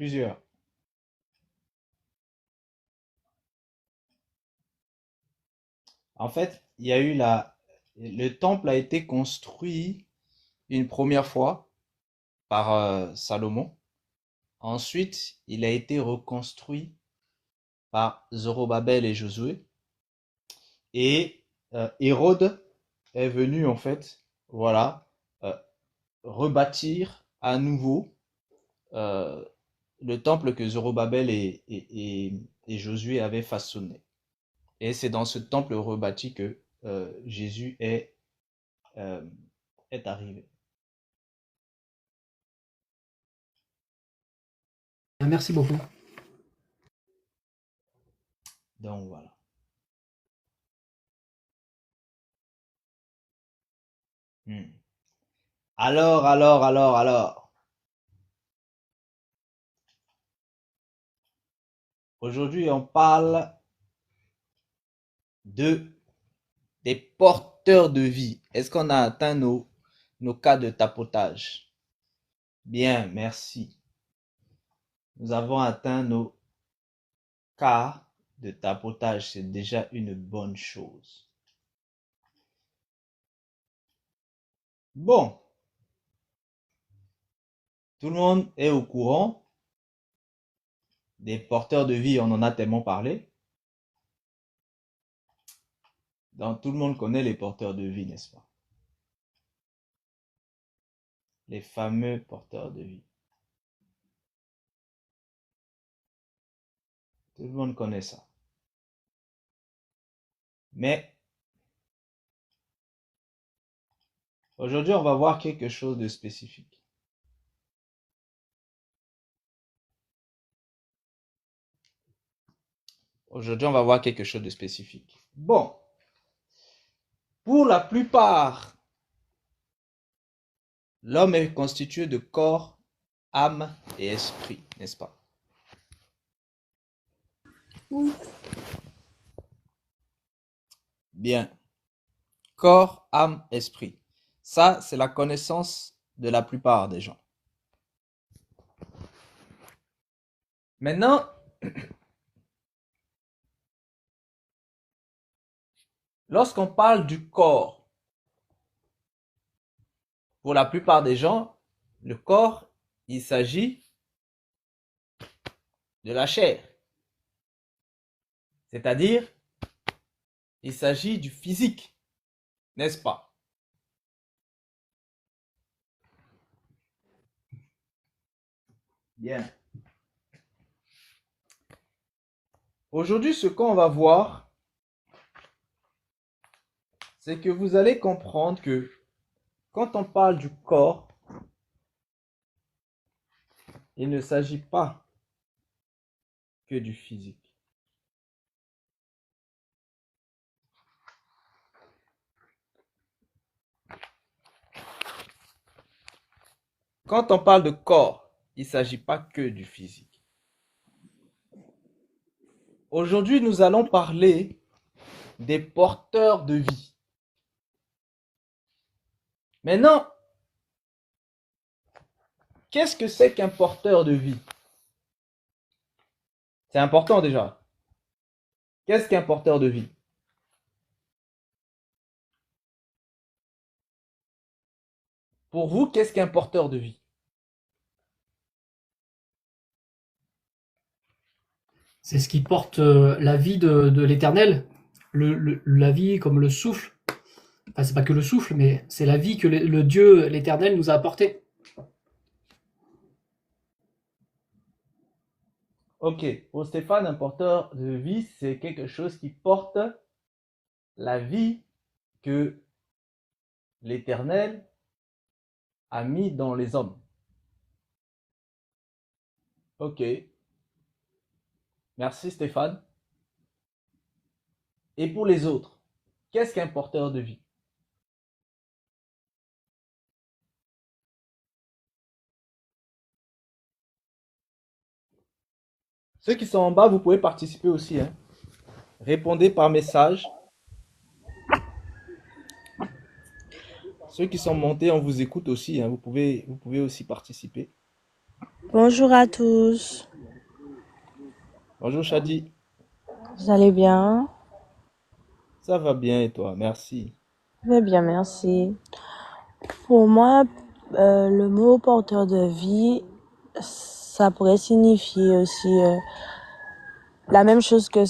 Plusieurs. En fait, il y a eu le temple a été construit une première fois par Salomon. Ensuite, il a été reconstruit par Zorobabel et Josué. Et Hérode est venu en fait, voilà, euh, rebâtir à nouveau euh, le temple que Zorobabel et Josué avaient façonné. Et c'est dans ce temple rebâti que Jésus euh, est arrivé. Merci beaucoup. Donc voilà. Hmm. Alors. Aujourd'hui, on parle de des porteurs de vie. Est-ce qu'on a atteint nos cas de tapotage? Bien, merci. Nous avons atteint nos cas de tapotage. C'est déjà une bonne chose. Bon, tout le monde est au courant des porteurs de vie. On en a tellement parlé. Donc, tout le monde connaît les porteurs de vie, n'est-ce pas? Les fameux porteurs de vie. Tout le monde connaît ça. Mais aujourd'hui, on va voir quelque chose de spécifique. Aujourd'hui, on va voir quelque chose de spécifique. Bon, pour la plupart, l'homme est constitué de corps, âme et esprit, n'est-ce pas? Oui. Bien. Corps, âme, esprit. Ça, c'est la connaissance de la plupart des gens. Maintenant, lorsqu'on parle du corps, pour la plupart des gens, le corps, il s'agit de la chair. C'est-à-dire, il s'agit du physique, n'est-ce pas? Bien. Aujourd'hui, ce qu'on va voir, c'est que vous allez comprendre que quand on parle du corps, il ne s'agit pas que du physique. Quand on parle de corps, il ne s'agit pas que du physique. Aujourd'hui, nous allons parler des porteurs de vie. Maintenant, qu'est-ce que c'est qu'un porteur de vie? C'est important déjà. Qu'est-ce qu'un porteur de vie? Pour vous, qu'est-ce qu'un porteur de vie? C'est ce qui porte la vie de l'éternel, la vie comme le souffle. Enfin, c'est pas que le souffle, mais c'est la vie que le Dieu, l'éternel, nous a apportée. Ok, pour Stéphane, un porteur de vie, c'est quelque chose qui porte la vie que l'Éternel a mis dans les hommes. Ok, merci Stéphane. Et pour les autres, qu'est-ce qu'un porteur de vie? Ceux qui sont en bas, vous pouvez participer aussi, hein. Répondez par message. Ceux qui sont montés, on vous écoute aussi, hein. Vous pouvez aussi participer. Bonjour à tous, Bonjour Shadi, vous allez bien? ça va bien et toi? Merci. Je vais bien, merci. Pour moi, le mot porteur de vie, ça pourrait signifier aussi la même chose que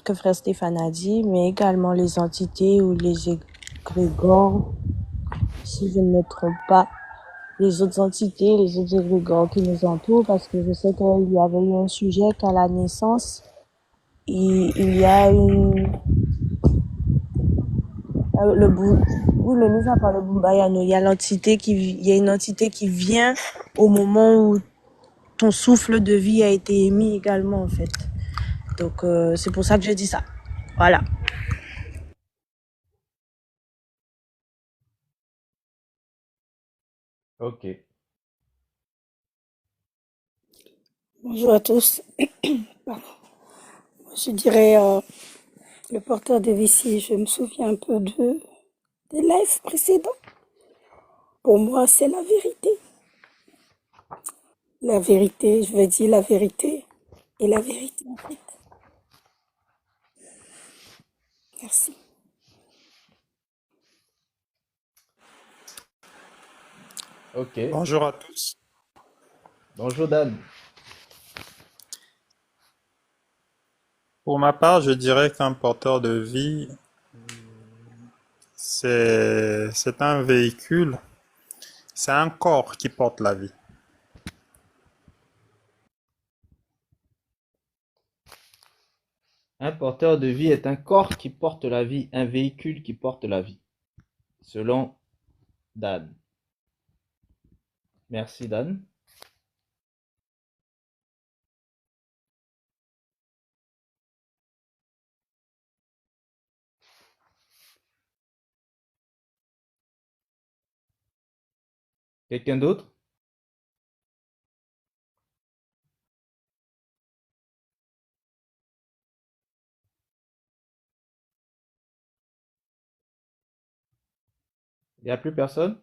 que frère Stéphane a dit, mais également les entités ou les égrégores, si je ne me trompe pas, les autres entités, les autres égrégores qui nous entourent, parce que je sais qu'il y avait eu un sujet qu'à la naissance, il y a une le bou oui, mais mis à part le Bumbayano, il y a une entité qui vient au moment où ton souffle de vie a été émis également, en fait. Donc, c'est pour ça que je dis ça. Voilà. Ok, Bonjour à tous. Je dirais le porteur de vessie, je me souviens un peu des lives précédents. Pour moi, c'est la vérité. La vérité, je vais dire la vérité et la vérité en fait. Merci. ok. Bonjour à tous. Bonjour Dan. Pour ma part, je dirais qu'un porteur de vie, c'est un véhicule, c'est un corps qui porte la vie. Un porteur de vie est un corps qui porte la vie, un véhicule qui porte la vie, selon Dan. Merci Dan. Quelqu'un d'autre? Il n'y a plus personne?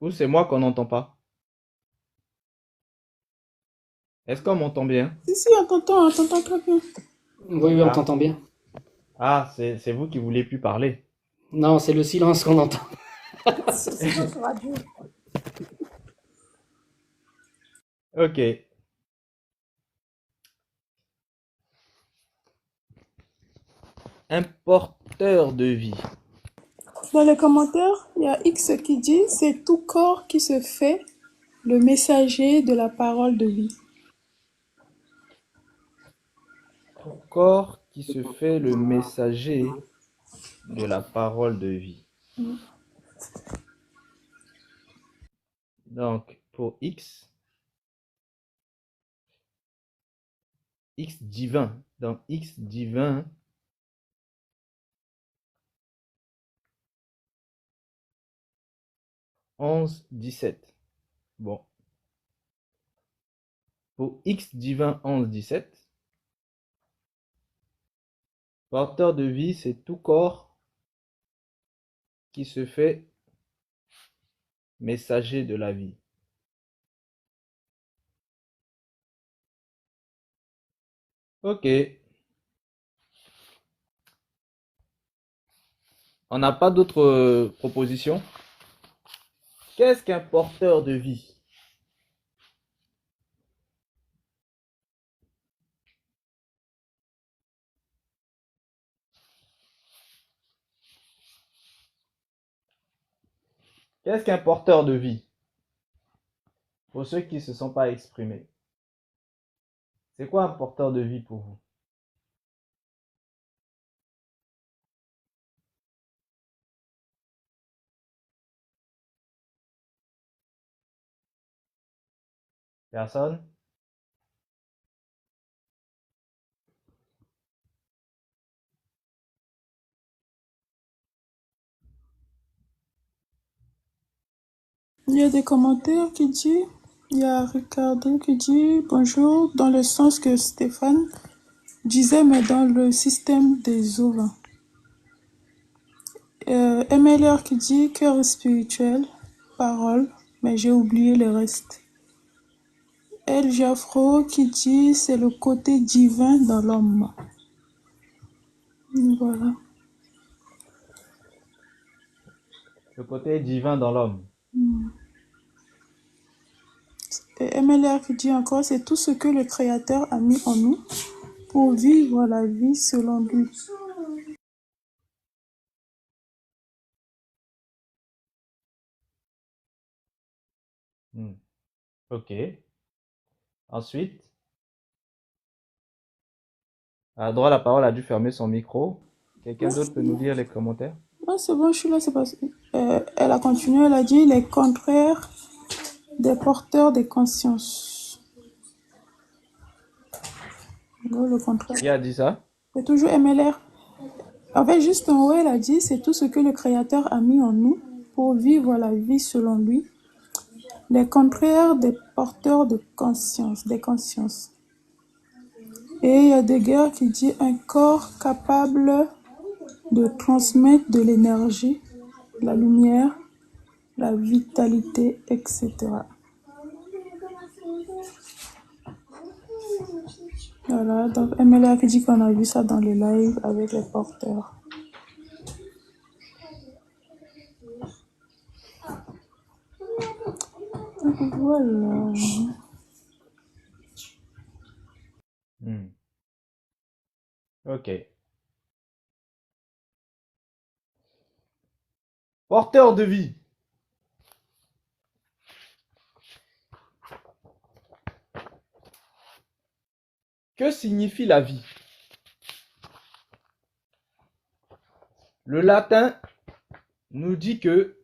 Ou c'est moi qu'on n'entend pas? Est-ce qu'on m'entend bien? Si, on t'entend très bien. Oui, oui, on Ah, t'entend bien. ah, c'est vous qui voulez plus parler. Non, c'est le silence qu'on entend. C'est silence radio. Ok. Un porteur de vie. Dans les commentaires, il y a X qui dit c'est tout corps qui se fait le messager de la parole de vie. Tout corps qui se fait le messager de la parole de vie. Donc, pour X divin. Donc, X divin, 11, 17. Bon. Pour X divin 11, 17, porteur de vie, c'est tout corps qui se fait messager de la vie. Ok. On n'a pas d'autres propositions? Qu'est-ce qu'un porteur de vie? Qu'est-ce qu'un porteur de vie? Pour ceux qui ne se sont pas exprimés. C'est quoi un porteur de vie pour vous? Personne? Il y a des commentaires qui disent, il y a Ricardo qui dit bonjour dans le sens que Stéphane disait, mais dans le système des ovaires. MLR qui dit cœur spirituel, parole, mais j'ai oublié le reste. El Jafro qui dit c'est le côté divin dans l'homme. Voilà. Le côté divin dans l'homme. Et MLR qui dit encore c'est tout ce que le Créateur a mis en nous pour vivre la vie selon lui. Ok. Ensuite, à droite, la parole a dû fermer son micro. Quelqu'un d'autre peut nous lire les commentaires? Ah, c'est bon, je suis là, c'est pas... elle a continué, elle a dit les contraires des porteurs de conscience. Le contraire. Qui a dit ça? C'est toujours MLR. En fait, juste en haut, elle a dit c'est tout ce que le Créateur a mis en nous pour vivre la vie selon lui. Les contraires des porteurs de conscience, des consciences. Et il y a des guerres qui dit un corps capable de transmettre de l'énergie, la lumière, la vitalité, etc. Voilà, donc MLA qui dit qu'on a vu ça dans les lives avec les porteurs. Donc voilà. Ok. Porteur de vie. Que signifie la vie? Le latin nous dit que,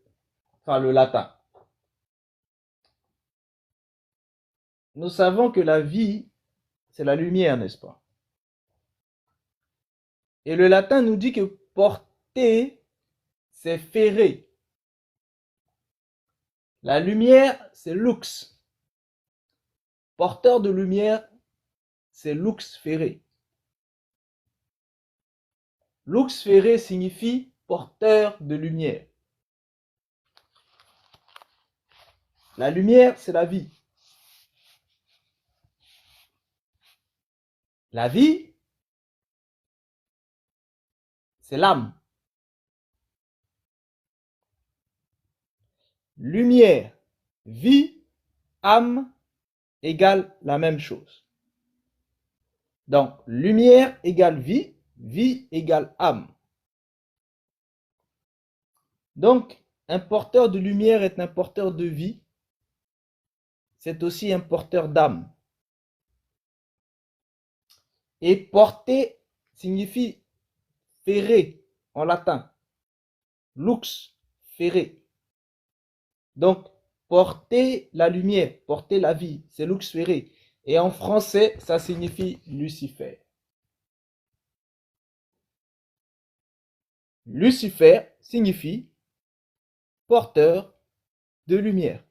enfin le latin, nous savons que la vie, c'est la lumière, n'est-ce pas? Et le latin nous dit que porter, c'est ferrer. La lumière, c'est lux. Porteur de lumière, c'est lux ferré. Lux ferré signifie porteur de lumière. La lumière, c'est la vie. La vie, c'est l'âme. Lumière, vie, âme égale la même chose. Donc, lumière égale vie, vie égale âme. Donc, un porteur de lumière est un porteur de vie, c'est aussi un porteur d'âme. Et porter signifie ferrer en latin. Lux, ferrer. Donc, porter la lumière, porter la vie, c'est lux ferré. Et en français, ça signifie Lucifer. Lucifer signifie porteur de lumière,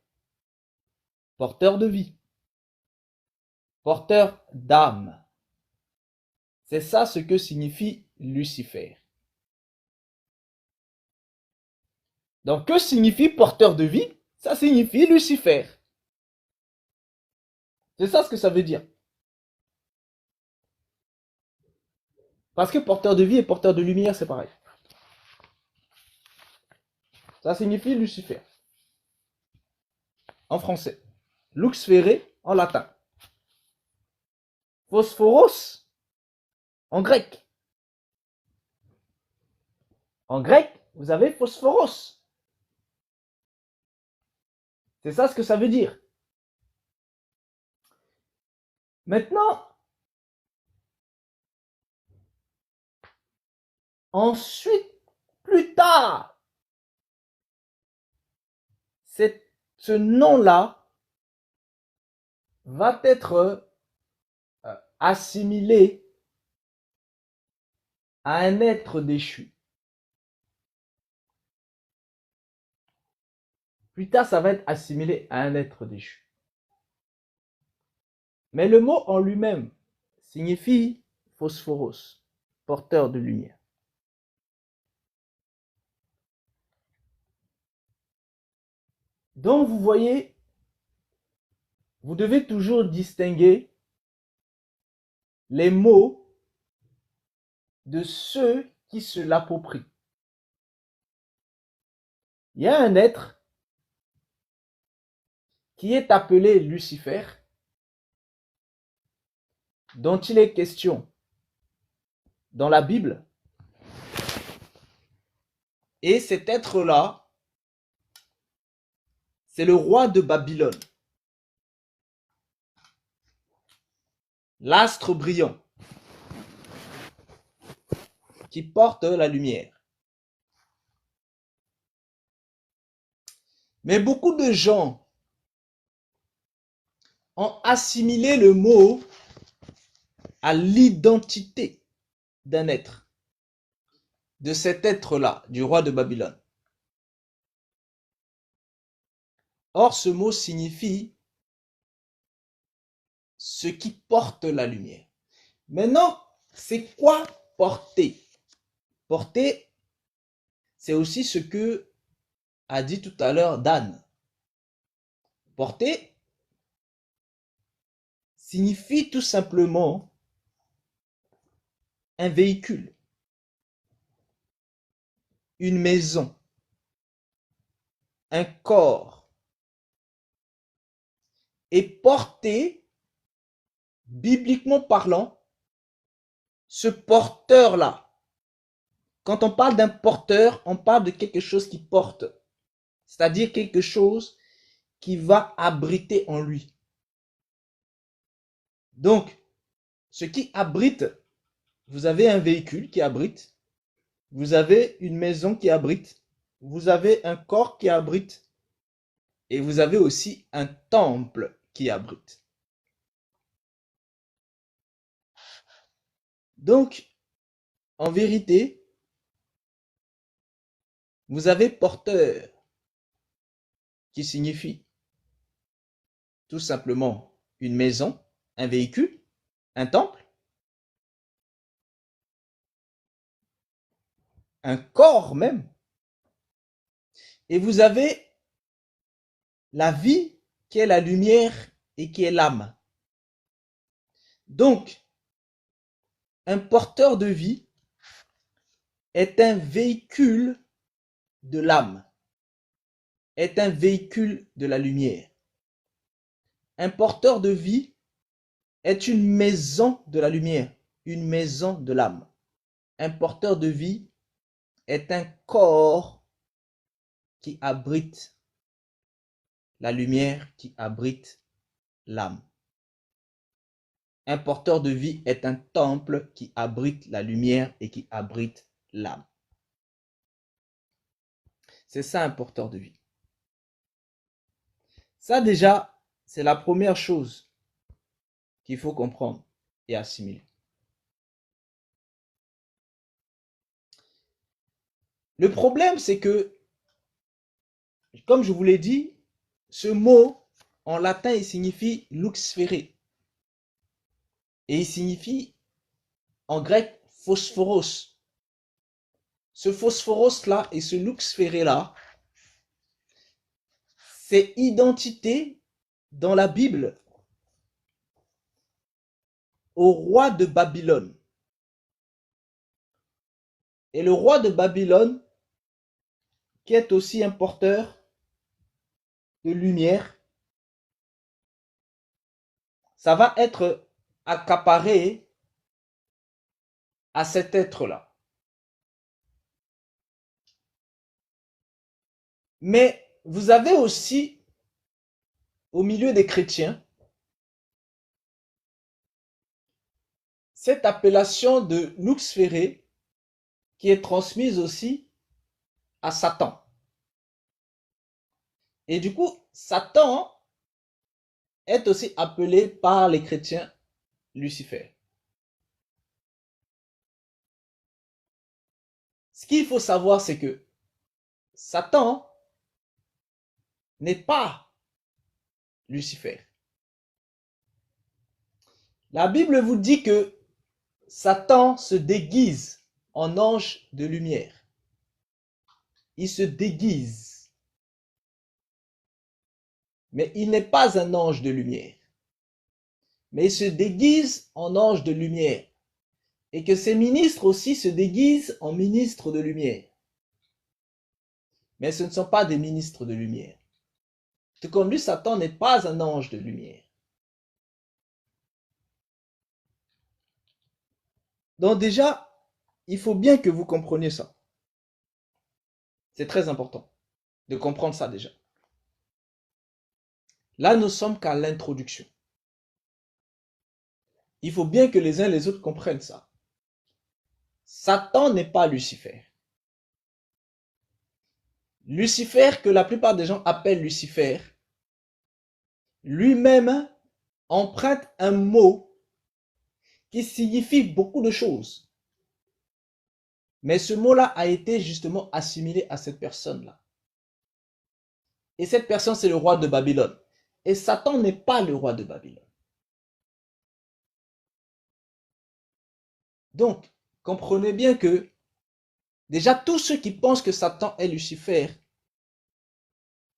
porteur de vie, porteur d'âme. C'est ça ce que signifie Lucifer. Donc, que signifie porteur de vie? Ça signifie Lucifer. C'est ça ce que ça veut dire. Parce que porteur de vie et porteur de lumière, c'est pareil. Ça signifie Lucifer. En français. Lux ferré en latin. Phosphoros en grec. En grec, vous avez phosphoros. C'est ça ce que ça veut dire. Maintenant, ensuite, plus tard, ce nom-là va être assimilé à un être déchu. Plus tard, ça va être assimilé à un être déchu. Mais le mot en lui-même signifie phosphoros, porteur de lumière. Donc, vous voyez, vous devez toujours distinguer les mots de ceux qui se l'approprient. Il y a un être qui est appelé Lucifer, dont il est question dans la Bible. Et cet être-là, c'est le roi de Babylone, l'astre brillant, qui porte la lumière. Mais beaucoup de gens ont assimilé le mot à l'identité d'un être, de cet être-là, du roi de Babylone. Or, ce mot signifie ce qui porte la lumière. Maintenant, c'est quoi porter? Porter, c'est aussi ce que a dit tout à l'heure Dan. Porter signifie tout simplement un véhicule, une maison, un corps. Et porter, bibliquement parlant, ce porteur-là, quand on parle d'un porteur, on parle de quelque chose qui porte, c'est-à-dire quelque chose qui va abriter en lui. Donc, ce qui abrite, vous avez un véhicule qui abrite, vous avez une maison qui abrite, vous avez un corps qui abrite, et vous avez aussi un temple qui abrite. Donc, en vérité, vous avez porteur, qui signifie tout simplement une maison, un véhicule, un temple, un corps même. Et vous avez la vie qui est la lumière et qui est l'âme. Donc, un porteur de vie est un véhicule de l'âme, est un véhicule de la lumière. Un porteur de vie est une maison de la lumière, une maison de l'âme. Un porteur de vie est un corps qui abrite la lumière, qui abrite l'âme. Un porteur de vie est un temple qui abrite la lumière et qui abrite l'âme. C'est ça un porteur de vie. Ça déjà, c'est la première chose qu'il faut comprendre et assimiler. Le problème, c'est que, comme je vous l'ai dit, ce mot, en latin, il signifie luxféré. Et il signifie, en grec, phosphoros. Ce phosphoros-là et ce luxféré-là, c'est identité dans la Bible au roi de Babylone. Et le roi de Babylone, qui est aussi un porteur de lumière, ça va être accaparé à cet être-là. Mais vous avez aussi, au milieu des chrétiens, cette appellation de luxféré qui est transmise aussi à Satan. Et du coup, Satan est aussi appelé par les chrétiens Lucifer. Ce qu'il faut savoir, c'est que Satan n'est pas Lucifer. La Bible vous dit que Satan se déguise en ange de lumière. Il se déguise. mais il n'est pas un ange de lumière. Mais il se déguise en ange de lumière. Et que ses ministres aussi se déguisent en ministres de lumière. Mais ce ne sont pas des ministres de lumière. Tout comme lui, Satan n'est pas un ange de lumière. Donc déjà, il faut bien que vous compreniez ça. C'est très important de comprendre ça déjà. Là, nous sommes qu'à l'introduction. Il faut bien que les uns et les autres comprennent ça. Satan n'est pas Lucifer. Lucifer, que la plupart des gens appellent Lucifer, lui-même emprunte un mot qui signifie beaucoup de choses. Mais ce mot-là a été justement assimilé à cette personne-là. Et cette personne, c'est le roi de Babylone. Et Satan n'est pas le roi de Babylone. Donc, comprenez bien que déjà tous ceux qui pensent que Satan est Lucifer,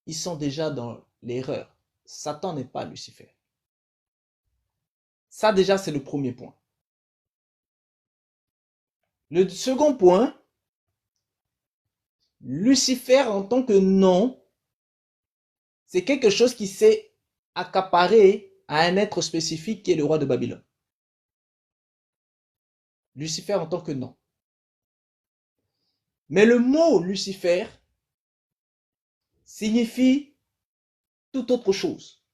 ils sont déjà dans l'erreur. Satan n'est pas Lucifer. Ça déjà, c'est le premier point. Le second point, Lucifer en tant que nom, c'est quelque chose qui s'est accaparé à un être spécifique qui est le roi de Babylone. Lucifer en tant que nom. Mais le mot Lucifer signifie tout autre chose.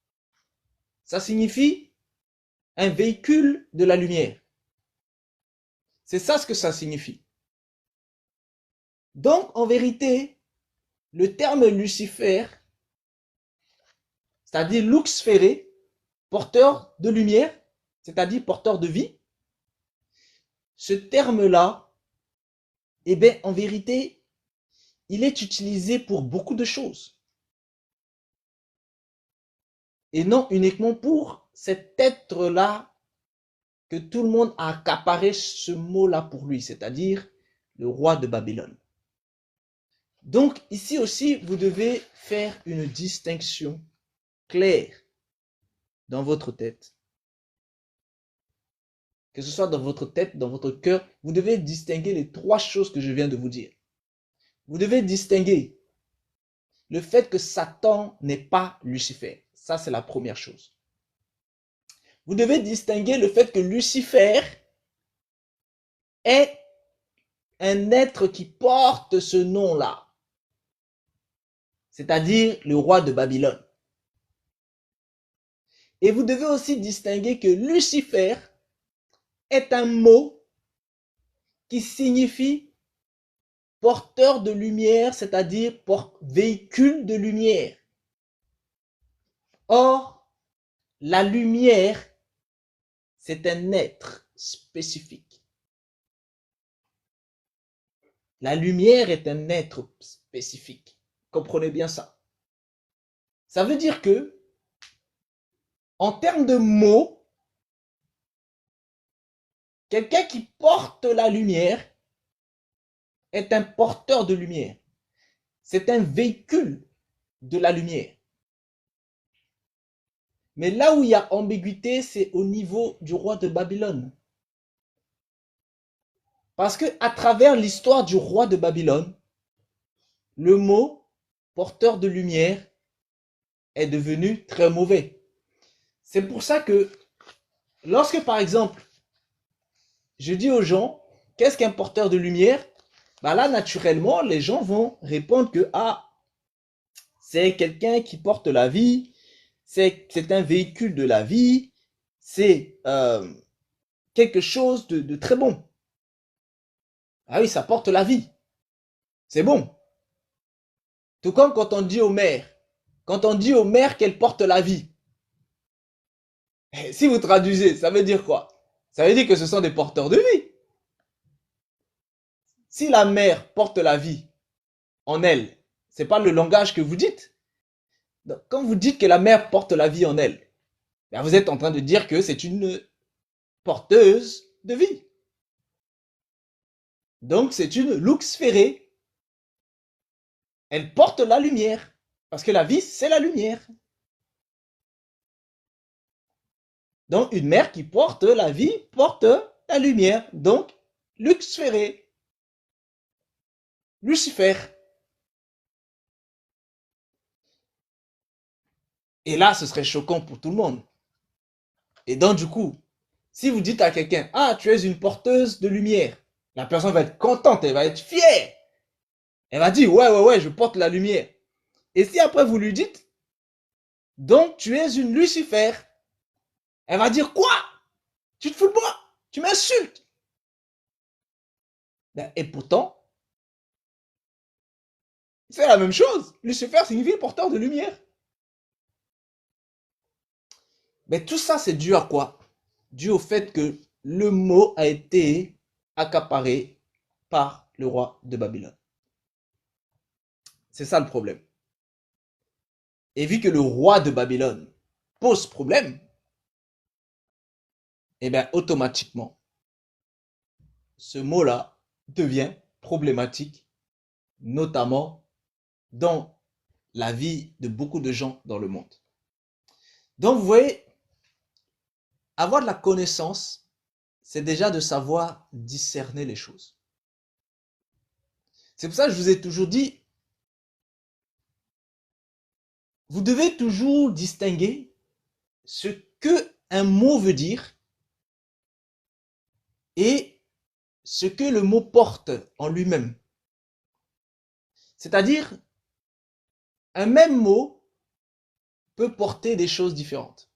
Ça signifie un véhicule de la lumière. C'est ça ce que ça signifie. Donc, en vérité, le terme Lucifer, c'est-à-dire lux ferré, porteur de lumière, c'est-à-dire porteur de vie, ce terme-là, eh bien, en vérité, il est utilisé pour beaucoup de choses. Et non uniquement pour cet être-là que tout le monde a accaparé ce mot-là pour lui, c'est-à-dire le roi de Babylone. Donc, ici aussi, vous devez faire une distinction claire dans votre tête. Que ce soit dans votre tête, dans votre cœur, vous devez distinguer les trois choses que je viens de vous dire. Vous devez distinguer le fait que Satan n'est pas Lucifer. Ça, c'est la première chose. Vous devez distinguer le fait que Lucifer est un être qui porte ce nom-là, c'est-à-dire le roi de Babylone. Et vous devez aussi distinguer que Lucifer est un mot qui signifie porteur de lumière, c'est-à-dire véhicule de lumière. Or, la lumière, c'est un être spécifique. La lumière est un être spécifique. Comprenez bien ça. Ça veut dire que, en termes de mots, quelqu'un qui porte la lumière est un porteur de lumière. C'est un véhicule de la lumière. Mais là où il y a ambiguïté, c'est au niveau du roi de Babylone. Parce que à travers l'histoire du roi de Babylone, le mot porteur de lumière est devenu très mauvais. C'est pour ça que lorsque par exemple, je dis aux gens, qu'est-ce qu'un porteur de lumière? Bah là, naturellement, les gens vont répondre que c'est quelqu'un qui porte la vie, c'est un véhicule de la vie, c'est quelque chose de très bon. Ah oui, ça porte la vie. C'est bon. Tout comme quand on dit aux mères, qu'elles portent la vie. Si vous traduisez, ça veut dire quoi? Ça veut dire que ce sont des porteurs de vie. Si la mère porte la vie en elle, c'est pas le langage que vous dites. Donc, quand vous dites que la mère porte la vie en elle, ben vous êtes en train de dire que c'est une porteuse de vie. Donc c'est une lux ferré. Elle porte la lumière. Parce que la vie, c'est la lumière. Donc, une mère qui porte la vie, porte la lumière. Donc, Luxféré, Lucifer. Et là, ce serait choquant pour tout le monde. Et donc, du coup, si vous dites à quelqu'un, ah, tu es une porteuse de lumière, la personne va être contente, elle va être fière. Elle va dire, ouais, je porte la lumière. Et si après vous lui dites, donc tu es une Lucifer, elle va dire, quoi? Tu te fous de moi? Tu m'insultes? Et pourtant, c'est la même chose. Lucifer signifie porteur de lumière. Mais tout ça, c'est dû à quoi? Dû au fait que le mot a été accaparé par le roi de Babylone. C'est ça le problème. Et vu que le roi de Babylone pose problème, et bien automatiquement, ce mot-là devient problématique, notamment dans la vie de beaucoup de gens dans le monde. Donc vous voyez, avoir de la connaissance, c'est déjà de savoir discerner les choses. C'est pour ça que je vous ai toujours dit, vous devez toujours distinguer ce que un mot veut dire et ce que le mot porte en lui-même. C'est-à-dire, un même mot peut porter des choses différentes.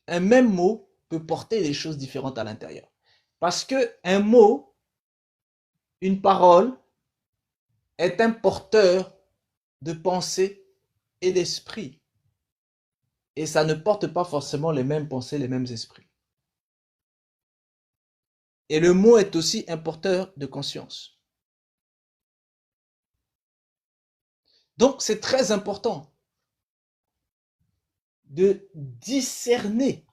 Un même mot peut porter des choses différentes à l'intérieur. Parce que un mot, une parole, est un porteur de pensée et d'esprit. Et ça ne porte pas forcément les mêmes pensées, les mêmes esprits. Et le mot est aussi un porteur de conscience. Donc c'est très important de discerner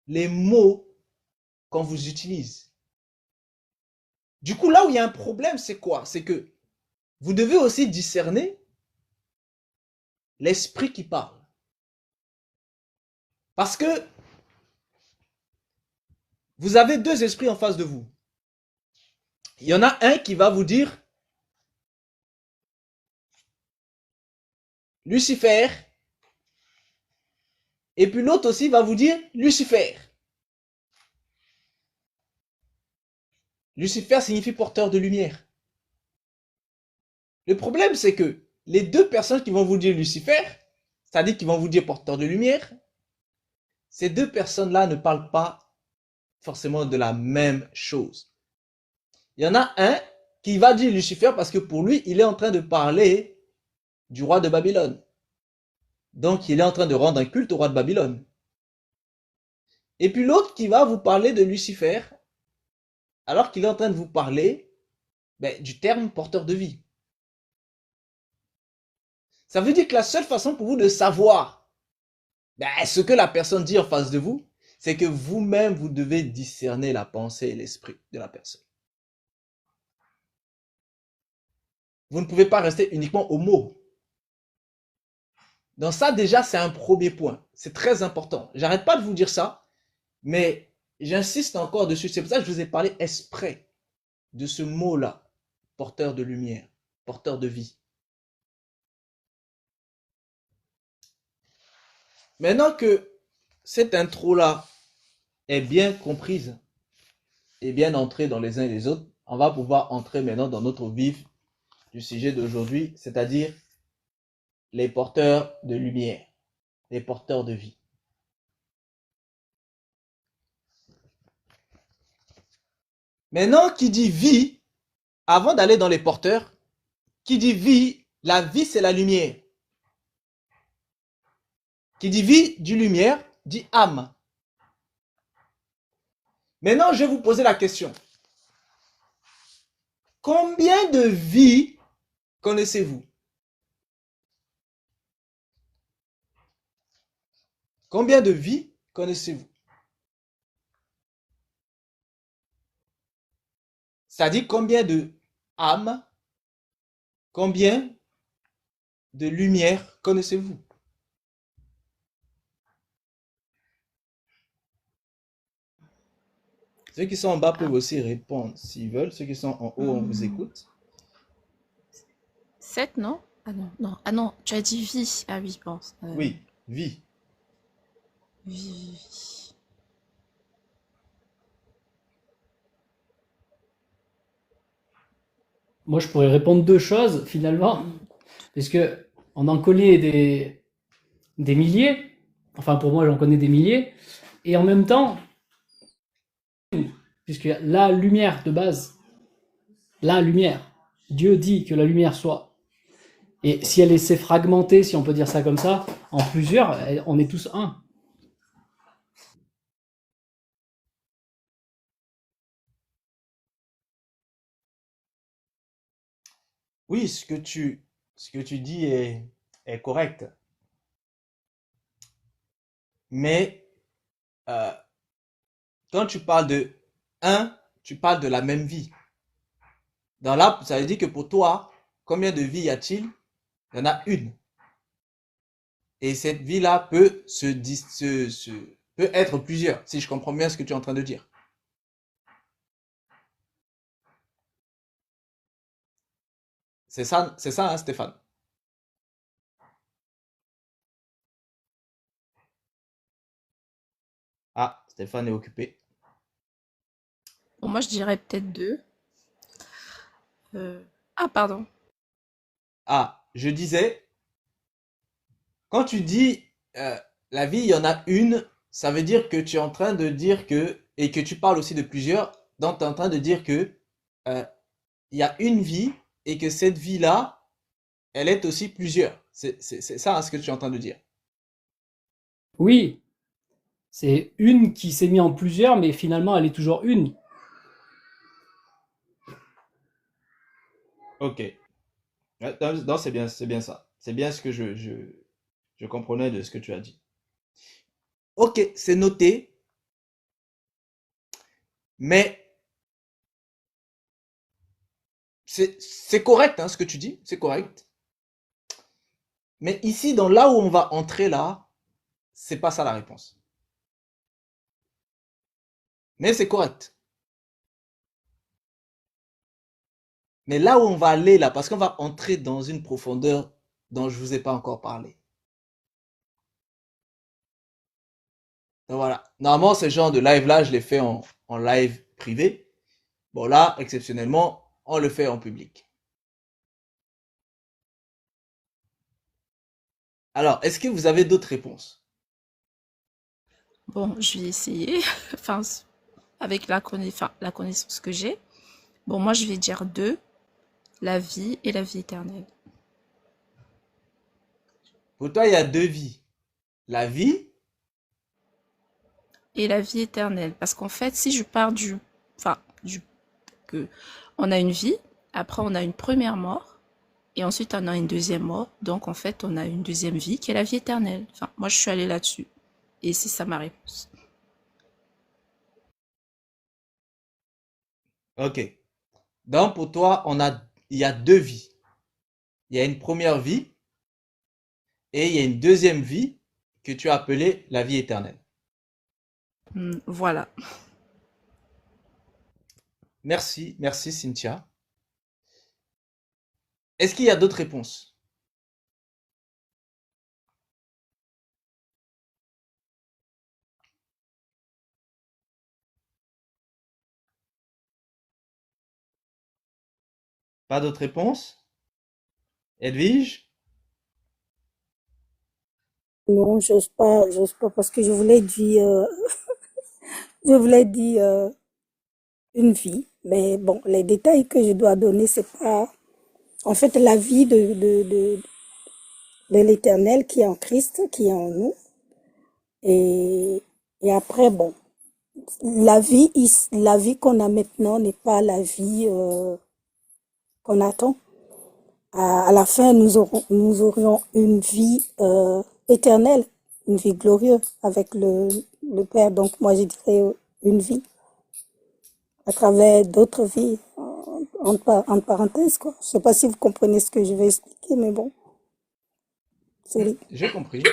les mots qu'on vous utilise. Du coup, là où il y a un problème, c'est quoi? C'est que vous devez aussi discerner l'esprit qui parle. Parce que vous avez deux esprits en face de vous. Il y en a un qui va vous dire Lucifer, et puis l'autre aussi va vous dire Lucifer. Lucifer signifie porteur de lumière. Le problème, c'est que les deux personnes qui vont vous dire Lucifer, c'est-à-dire qui vont vous dire porteur de lumière, ces deux personnes-là ne parlent pas forcément de la même chose. Il y en a un qui va dire Lucifer parce que pour lui, il est en train de parler du roi de Babylone. Donc, il est en train de rendre un culte au roi de Babylone. Et puis l'autre qui va vous parler de Lucifer, alors qu'il est en train de vous parler du terme porteur de vie. Ça veut dire que la seule façon pour vous de savoir ce que la personne dit en face de vous, c'est que vous-même, vous devez discerner la pensée et l'esprit de la personne. Vous ne pouvez pas rester uniquement au mot. Donc ça, déjà, c'est un premier point. C'est très important. J'arrête pas de vous dire ça, mais j'insiste encore dessus. C'est pour ça que je vous ai parlé exprès de ce mot-là, porteur de lumière, porteur de vie. Maintenant que cette intro-là est bien comprise et bien entrée dans les uns et les autres, on va pouvoir entrer maintenant dans notre vif du sujet d'aujourd'hui, c'est-à-dire les porteurs de lumière, les porteurs de vie. Maintenant, qui dit vie, avant d'aller dans les porteurs, qui dit vie, la vie c'est la lumière. Qui dit vie, dit lumière, dit âme. Maintenant, je vais vous poser la question. Combien de vies connaissez-vous? Combien de vies connaissez-vous? C'est-à-dire combien de âmes, combien de lumière connaissez-vous? Ceux qui sont en bas peuvent aussi répondre s'ils veulent. Ceux qui sont en haut, on vous Hmm, écoute. 7, non? Ah non, non. Ah non, tu as dit vie. Ah oui, je pense. Oui, vie. Vie, vie. Moi, je pourrais répondre deux choses finalement, puisque on en connaît des milliers. Enfin, pour moi, j'en connais des milliers. Et en même temps, puisque la lumière de base, la lumière, Dieu dit que la lumière soit. Et si elle s'est fragmentée, si on peut dire ça comme ça, en plusieurs, on est tous un. Oui, ce que tu dis est correct. Mais euh, quand tu parles de un, tu parles de la même vie. Dans l'arbre, ça veut dire que pour toi, combien de vies y a-t-il? Il y en a une. Et cette vie-là peut être plusieurs, si je comprends bien ce que tu es en train de dire. C'est ça, hein, Stéphane. Ah, Stéphane est occupé. Bon, moi, je dirais peut-être 2. Ah, pardon. Ah, je disais, quand tu dis la vie, il y en a une, ça veut dire que tu es en train de dire que, et que tu parles aussi de plusieurs, donc tu es en train de dire que euh, il y a une vie et que cette vie-là, elle est aussi plusieurs. C'est ça, hein, ce que tu es en train de dire. Oui, c'est une qui s'est mise en plusieurs, mais finalement, elle est toujours une. Ok. Ouais, non, non, c'est bien ça. C'est bien ce que je comprenais de ce que tu as dit. Ok, c'est noté, mais c'est correct, hein, ce que tu dis, c'est correct. Mais ici, dans là où on va entrer là, c'est pas ça la réponse. Mais c'est correct. Mais là où on va aller là, parce qu'on va entrer dans une profondeur dont je vous ai pas encore parlé. Donc voilà. Normalement, ce genre de live là, je les fais en live privé. Bon là, exceptionnellement, on le fait en public. Alors, est-ce que vous avez d'autres réponses? Bon, je vais essayer. Enfin, avec la connaissance que j'ai. Bon, moi, je vais dire 2. La vie et la vie éternelle. Pour toi, il y a deux vies. La vie, Et la vie éternelle. Parce qu'en fait, si je pars enfin, que on a une vie, après on a une première mort, et ensuite on a une deuxième mort. Donc en fait, on a une deuxième vie qui est la vie éternelle. Enfin, moi je suis allée là-dessus. Et c'est ça ma réponse. ok. Donc pour toi, il y a deux vies. Il y a une première vie et il y a une deuxième vie que tu as appelée la vie éternelle. Voilà. Merci, merci Cynthia. Est-ce qu'il y a d'autres réponses? Pas d'autres réponses? Edwige? Non, j'ose pas parce que je voulais dire une vie. Mais bon, les détails que je dois donner, c'est pas, en fait, la vie de l'éternel qui est en Christ, qui est en nous. Et, et après, bon, la vie qu'on a maintenant n'est pas la vie qu'on attend. À la fin, nous aurions une vie éternelle, une vie glorieuse avec le Père. Donc, moi, je dirais une vie à travers d'autres vies, en parenthèse, quoi. Je sais pas si vous comprenez ce que je vais expliquer, mais bon, c'est, J'ai compris.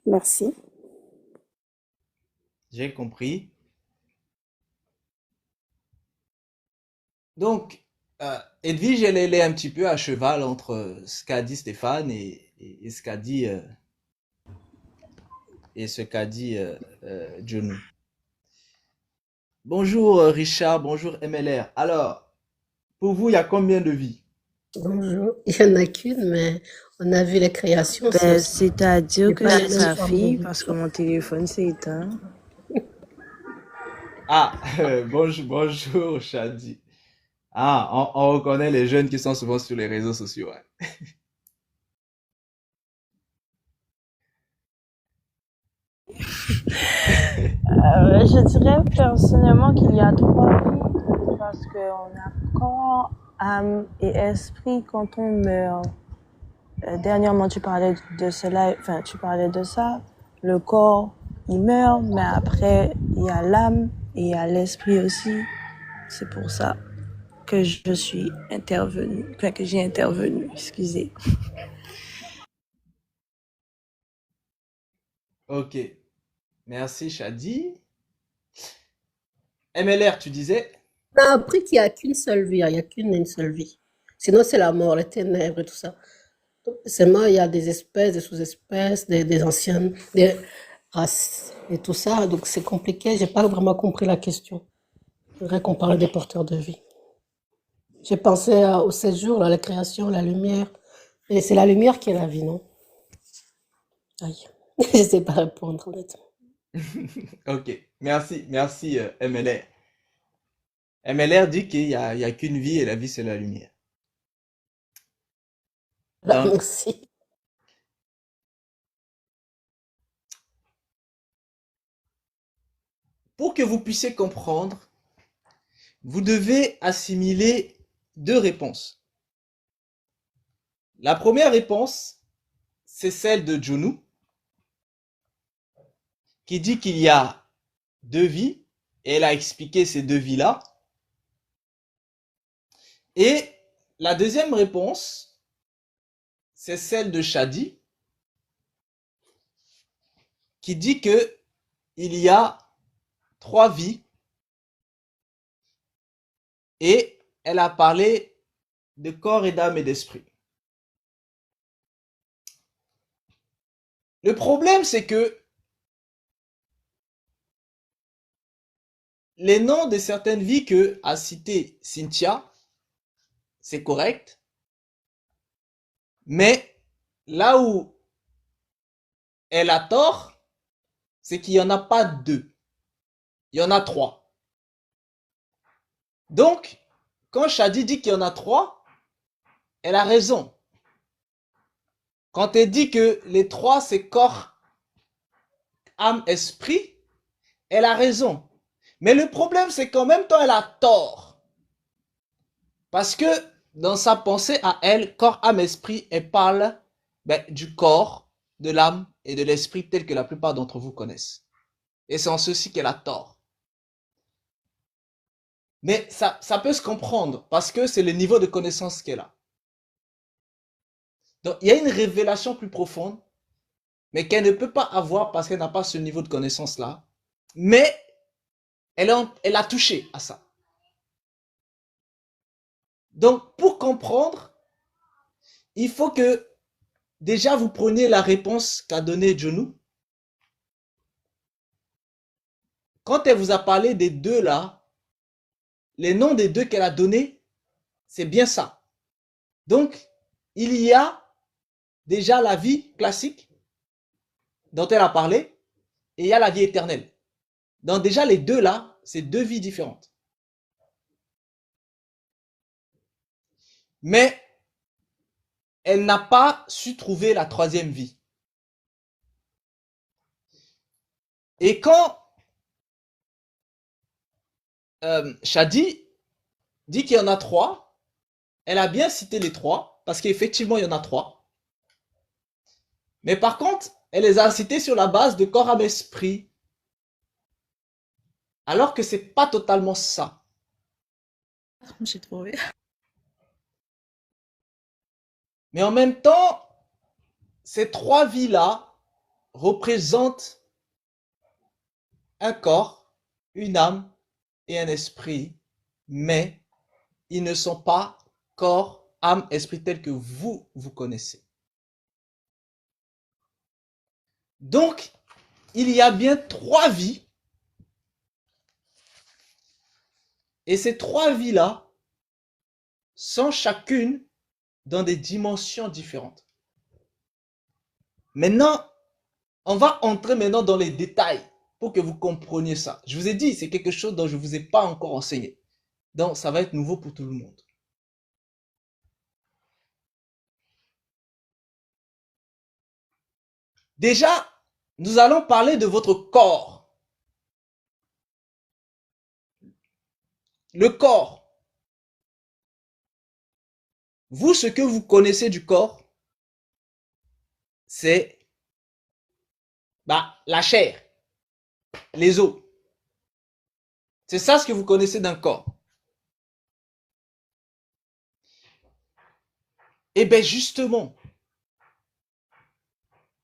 merci. J'ai compris. Donc, Edwige, elle est un petit peu à cheval entre ce qu'a dit Stéphane et ce qu'a dit, Jonou. Bonjour Richard, bonjour MLR. Alors, pour vous, il y a combien de vies? Bonjour. Il n'y en a qu'une, mais on a vu les créations, Ben, c'est-à-dire c'est que pas c'est la même sa forme de fille vie. parce que mon téléphone s'est éteint. Ah, bonjour Shadi. Ah, on reconnaît les jeunes qui sont souvent sur les réseaux sociaux. Ouais. Je dirais personnellement qu'il y a trois vies parce qu'on a corps, âme et esprit quand on meurt. Dernièrement, tu parlais de cela, enfin, tu parlais de ça. Le corps, il meurt, mais après, il y a l'âme et il y a l'esprit aussi. C'est pour ça que je suis intervenue, enfin, que j'ai intervenu, excusez. Ok, merci Shadi. MLR, tu disais? On a appris qu'il n'y a qu'une seule vie, il n'y a qu'une et une seule vie. Sinon, c'est la mort, les ténèbres et tout ça. Donc, seulement, il y a des espèces, des sous-espèces, des anciennes, des races et tout ça. Donc, c'est compliqué. J'ai pas vraiment compris la question. Je voudrais qu'on parle des porteurs de vie. J'ai pensé aux 7 jours, à la création, la lumière. Et c'est la lumière qui est la vie, non? Aïe. Je ne sais pas répondre, honnêtement. Ok, merci MLR. MLR dit qu'il y a qu'une vie et la vie c'est la lumière. Donc, Merci. pour que vous puissiez comprendre, vous devez assimiler deux réponses. La première réponse, c'est celle de Jonou, qui dit qu'il y a deux vies, et elle a expliqué ces deux vies-là. Et la deuxième réponse, c'est celle de Shadi, qui dit que il y a trois vies, et elle a parlé de corps et d'âme et d'esprit. Le problème, c'est que les noms de certaines vies que a cité Cynthia, c'est correct, mais là où elle a tort, c'est qu'il n'y en a pas deux, il y en a trois. Donc, quand Shadi dit qu'il y en a trois, elle a raison. Quand elle dit que les trois, c'est corps, âme, esprit, elle a raison. Mais le problème, c'est qu'en même temps, elle a tort. Parce que dans sa pensée à elle, corps, âme, esprit, elle parle du corps, de l'âme et de l'esprit tel que la plupart d'entre vous connaissent. Et c'est en ceci qu'elle a tort. Mais ça peut se comprendre parce que c'est le niveau de connaissance qu'elle a. Donc il y a une révélation plus profonde, mais qu'elle ne peut pas avoir parce qu'elle n'a pas ce niveau de connaissance-là. Mais elle a touché à ça. Donc pour comprendre, il faut que déjà vous preniez la réponse qu'a donnée Jonou. Quand elle vous a parlé des deux là, les noms des deux qu'elle a donnés, c'est bien ça. Donc, il y a déjà la vie classique dont elle a parlé et il y a la vie éternelle. Donc déjà les deux là, c'est deux vies différentes. Mais elle n'a pas su trouver la troisième vie. Et quand Shadi dit qu'il y en a trois, elle a bien cité les trois, parce qu'effectivement il y en a trois. Mais par contre, elle les a cités sur la base de corps, âme, esprit. Alors que c'est pas totalement ça. J'ai trouvé. Mais en même temps, ces trois vies-là représentent un corps, une âme et un esprit, mais ils ne sont pas corps, âme, esprit tels que vous connaissez. Donc, il y a bien 3 vies. Et ces 3 vies-là sont chacune dans des dimensions différentes. Maintenant, on va entrer maintenant dans les détails pour que vous compreniez ça. Je vous ai dit, c'est quelque chose dont je ne vous ai pas encore enseigné. Donc, ça va être nouveau pour tout le monde. Déjà, nous allons parler de votre corps. Le corps. Vous, ce que vous connaissez du corps, c'est la chair, les os. C'est ça ce que vous connaissez d'un corps. Et bien justement,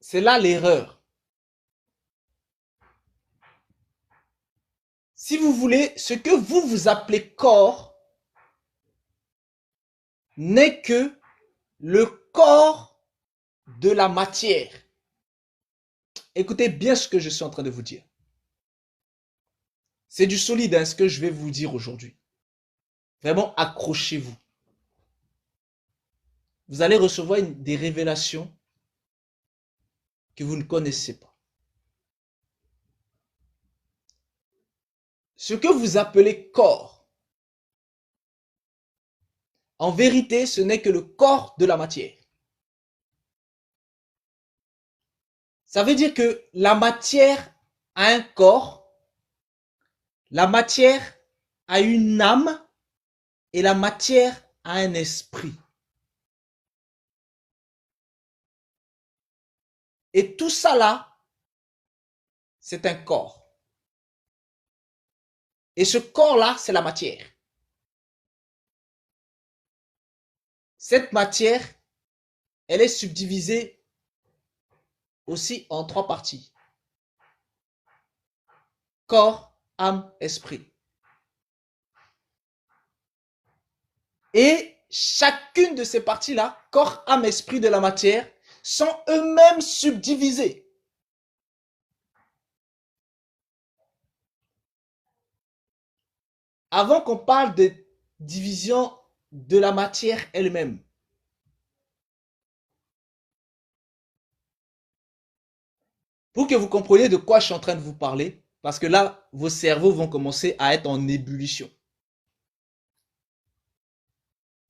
c'est là l'erreur. Si vous voulez, ce que vous appelez corps n'est que le corps de la matière. Écoutez bien ce que je suis en train de vous dire. C'est du solide, hein, ce que je vais vous dire aujourd'hui. Vraiment, accrochez-vous. Vous allez recevoir des révélations que vous ne connaissez pas. Ce que vous appelez corps, en vérité, ce n'est que le corps de la matière. Ça veut dire que la matière a un corps, la matière a une âme et la matière a un esprit. Et tout ça là, c'est un corps. Et ce corps-là, c'est la matière. Cette matière, elle est subdivisée aussi en 3 parties. Corps, âme, esprit. Et chacune de ces parties-là, corps, âme, esprit de la matière, sont eux-mêmes subdivisés. Avant qu'on parle de division de la matière elle-même, pour que vous compreniez de quoi je suis en train de vous parler, parce que là, vos cerveaux vont commencer à être en ébullition.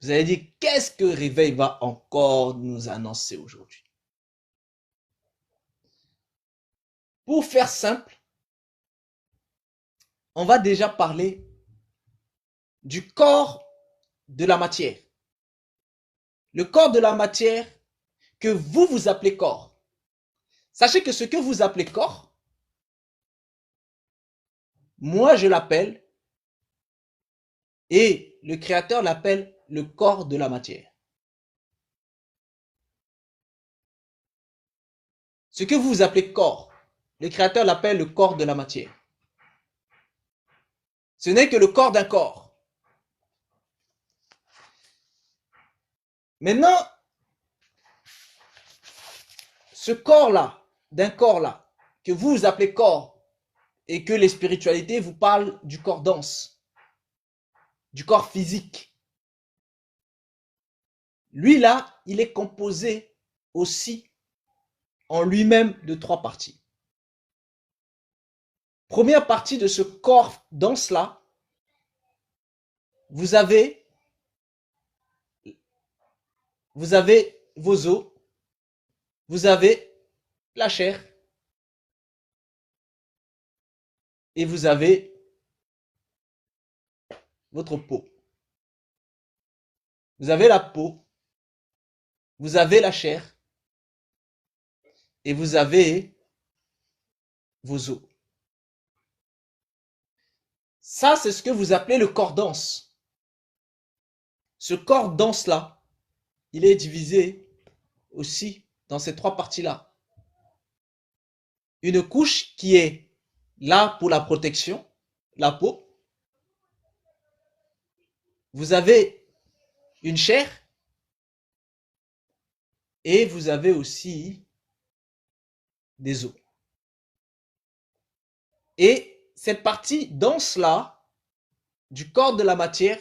Vous allez dire, qu'est-ce que Réveil va encore nous annoncer aujourd'hui? Pour faire simple, on va déjà parler du corps de la matière. Le corps de la matière que vous appelez corps. Sachez que ce que vous appelez corps, moi je l'appelle, et le Créateur l'appelle le corps de la matière. Ce que vous appelez corps, le Créateur l'appelle le corps de la matière. Ce n'est que le corps d'un corps. Maintenant, ce corps-là, d'un corps-là, que vous appelez corps, et que les spiritualités vous parlent du corps dense, du corps physique. Lui là, il est composé aussi en lui-même de 3 parties. Première partie de ce corps dense là, vous avez vos os, vous avez la chair et vous avez votre peau. Vous avez la peau, vous avez la chair et vous avez vos os. Ça, c'est ce que vous appelez le corps dense. Ce corps dense-là, il est divisé aussi dans ces 3 parties-là. Une couche qui est là pour la protection, la peau. vous avez une chair et vous avez aussi des os. Et cette partie dense-là, du corps de la matière,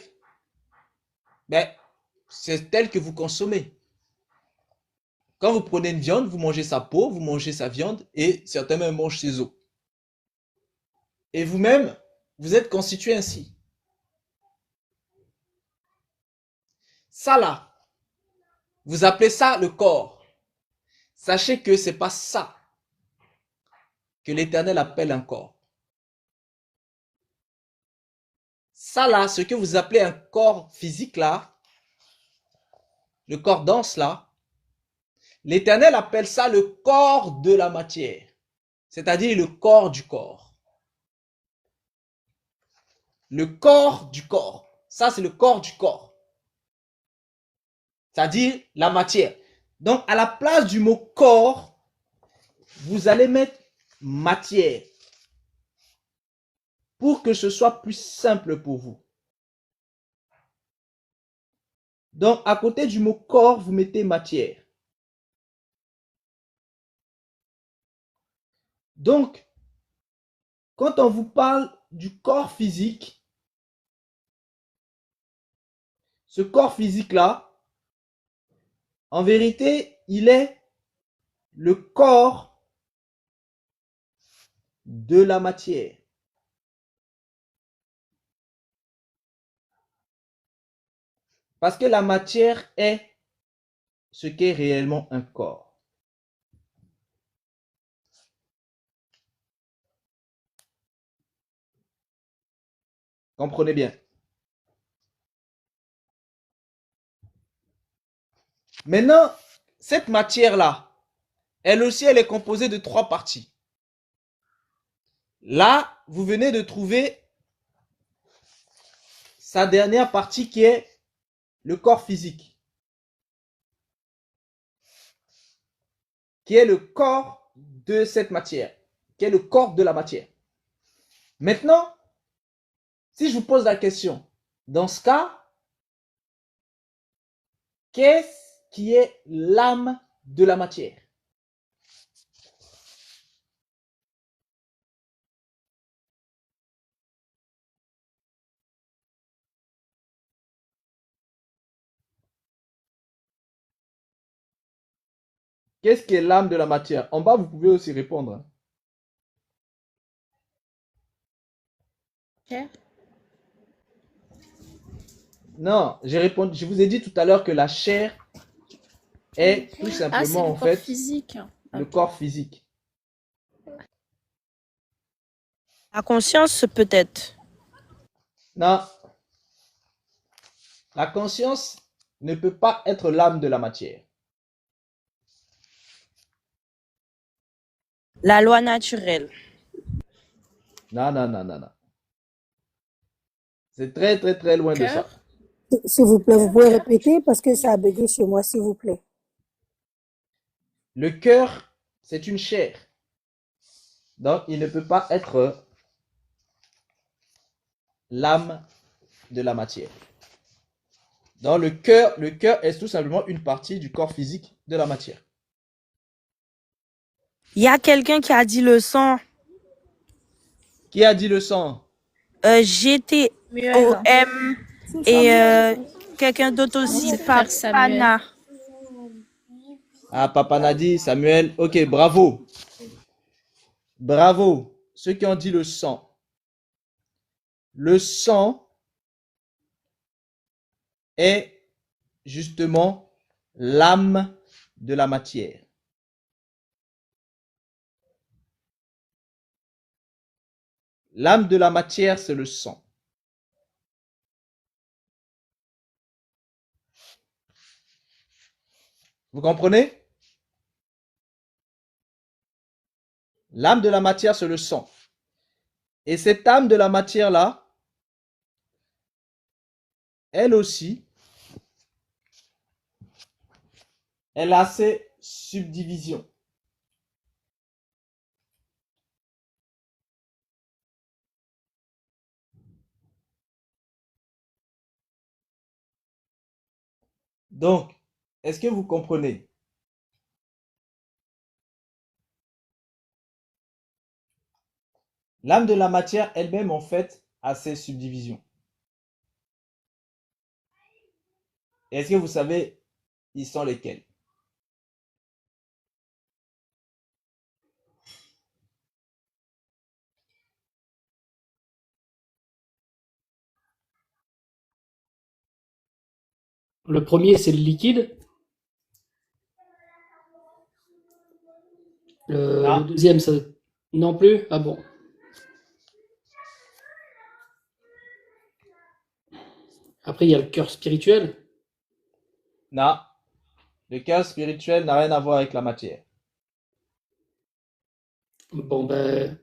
ben, c'est elle que vous consommez. Quand vous prenez une viande, vous mangez sa peau, vous mangez sa viande, et certains même mangent ses os. Et vous-même, vous êtes constitué ainsi. Ça là, vous appelez ça le corps. Sachez que c'est pas ça que l'Éternel appelle un corps. Ça là, ce que vous appelez un corps physique là, le corps dense là, l'Éternel appelle ça le corps de la matière, c'est-à-dire le corps du corps. Le corps du corps. Ça, c'est le corps du corps. C'est-à-dire la matière. Donc, à la place du mot corps, vous allez mettre matière pour que ce soit plus simple pour vous. Donc, à côté du mot corps, vous mettez matière. Donc, quand on vous parle du corps physique, ce corps physique-là, en vérité, il est le corps de la matière. Parce que la matière est ce qu'est réellement un corps. Comprenez bien. Maintenant, cette matière-là, elle aussi, elle est composée de 3 parties. Là, vous venez de trouver sa dernière partie qui est le corps physique, qui est le corps de cette matière, qui est le corps de la matière. Maintenant, si je vous pose la question, dans ce cas, qu'est-ce qui est l'âme de la matière? Qu'est-ce qui est l'âme de la matière? En bas, vous pouvez aussi répondre. Chair. Non, je vous ai dit tout à l'heure que la chair est tout Ah, c'est simplement le en corps fait physique. le Ok. corps physique. La conscience, peut-être. Non, la conscience ne peut pas être l'âme de la matière. La loi naturelle. Non, non, non, non, non. C'est très, très, très loin de ça. Cœur. S'il vous plaît, vous pouvez Cœur. répéter parce que ça a bugué chez moi, s'il vous plaît. Le cœur, c'est une chair. Donc, il ne peut pas être l'âme de la matière. Donc, le cœur est tout simplement une partie du corps physique de la matière. Il y a quelqu'un qui a dit le sang. Qui a dit le sang? GTOM. Et quelqu'un d'autre aussi, Frère Samuel. Papana. Ah, Papa Nadi, Samuel. Ok, bravo. Bravo. Ceux qui ont dit le sang. Le sang est justement l'âme de la matière. L'âme de la matière, c'est le sang. Vous comprenez? L'âme de la matière, c'est le sang. Et cette âme de la matière-là, elle aussi, elle a ses subdivisions. Donc, est-ce que vous comprenez? L'âme de la matière elle-même, en fait, a ses subdivisions. Est-ce que vous savez, ils sont lesquels? Le premier, c'est le liquide. Le Non, deuxième, ça... Non plus? Ah bon. Après, il y a le cœur spirituel. non. Le cœur spirituel n'a rien à voir avec la matière. Bon, ben,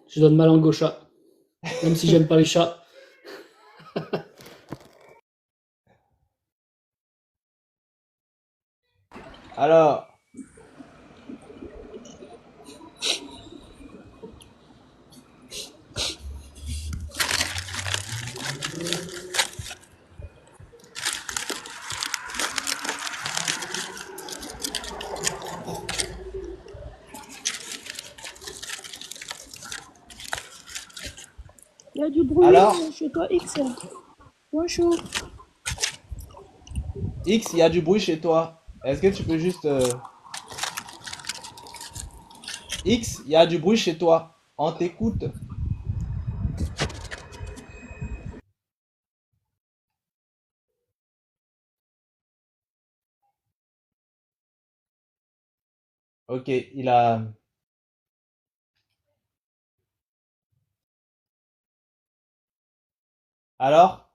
je donne ma langue au chat. Même si j'aime pas les chats. Alors, Il y a du bruit alors, chez toi, X. Bonjour. X, il y a du bruit chez toi. Est-ce que tu peux juste... X, il y a du bruit chez toi. On t'écoute. Ok, il a... Alors?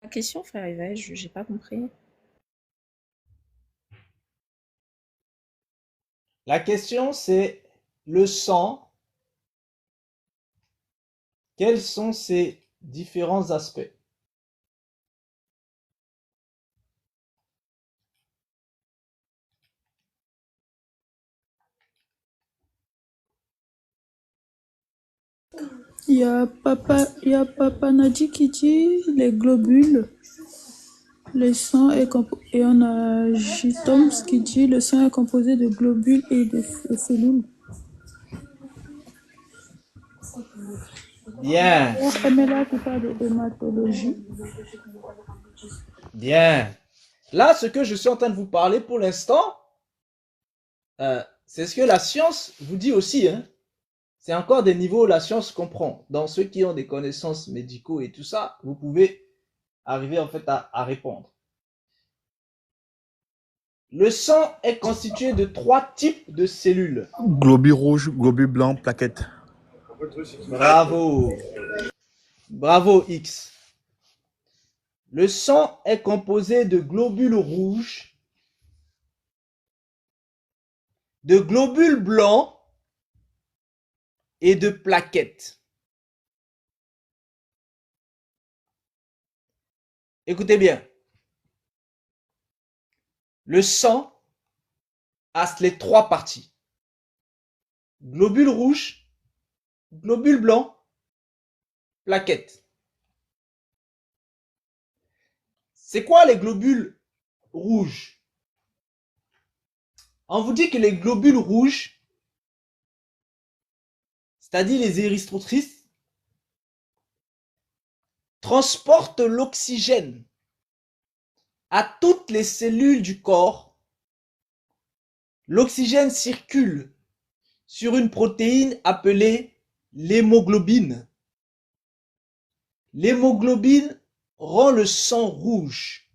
La question, frère Yves, je j'ai pas compris. La question, c'est le sang. Quels sont ses différents aspects? Il y a Papa Nadi qui dit les globules, le sang est et on a Jitoms qui dit le sang est composé de globules et de cellules. Bien, Emela qui parle de hématologie. bien. Là, ce que je suis en train de vous parler pour l'instant, c'est ce que la science vous dit aussi, hein. C'est encore des niveaux où la science comprend. Dans ceux qui ont des connaissances médicaux et tout ça, vous pouvez arriver en fait à répondre. Le sang est constitué de 3 types de cellules. Globules rouges, globules blancs, plaquettes. Bravo. Bravo X. Le sang est composé de globules rouges, de globules blancs et de plaquettes. Écoutez bien. Le sang a les 3 parties. Globules rouges, globules blancs, plaquettes. C'est quoi les globules rouges? On vous dit que les globules rouges, c'est-à-dire les érythrocytes, transportent l'oxygène à toutes les cellules du corps. L'oxygène circule sur une protéine appelée l'hémoglobine. L'hémoglobine rend le sang rouge.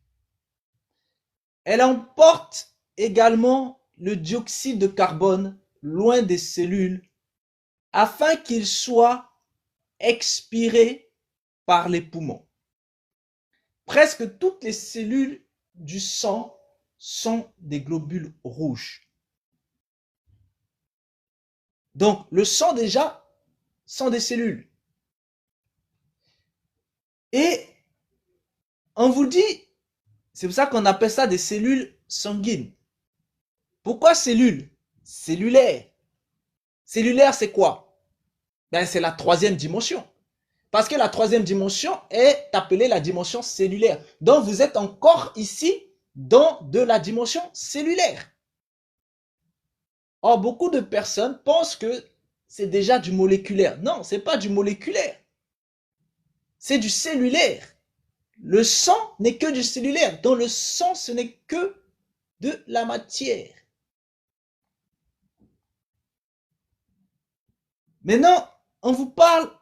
Elle emporte également le dioxyde de carbone loin des cellules afin qu'il soit expiré par les poumons. Presque toutes les cellules du sang sont des globules rouges. Donc, le sang déjà sont des cellules. Et on vous dit, c'est pour ça qu'on appelle ça des cellules sanguines. Pourquoi cellules? Cellulaire. Cellulaire, c'est quoi? Ben, c'est la 3e dimension. Parce que la troisième dimension est appelée la dimension cellulaire. Donc, vous êtes encore ici dans de la dimension cellulaire. Or, beaucoup de personnes pensent que c'est déjà du moléculaire. Non, ce n'est pas du moléculaire. C'est du cellulaire. Le sang n'est que du cellulaire. Dans le sang, ce n'est que de la matière. Maintenant, on vous parle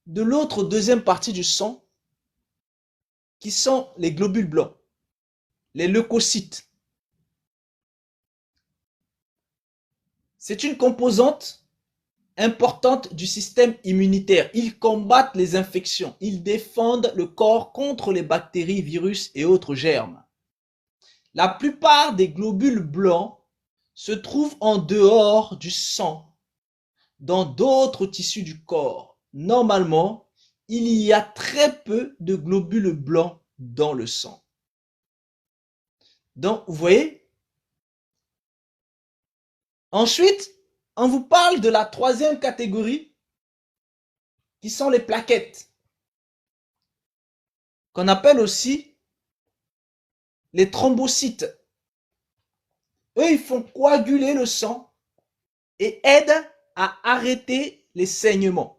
de l'autre deuxième partie du sang, qui sont les globules blancs, les leucocytes. C'est une composante importante du système immunitaire. Ils combattent les infections. Ils défendent le corps contre les bactéries, virus et autres germes. La plupart des globules blancs se trouvent en dehors du sang, dans d'autres tissus du corps. Normalement, il y a très peu de globules blancs dans le sang. Donc, vous voyez? Ensuite, on vous parle de la troisième catégorie, qui sont les plaquettes, qu'on appelle aussi les thrombocytes. Eux, ils font coaguler le sang et aident à arrêter les saignements.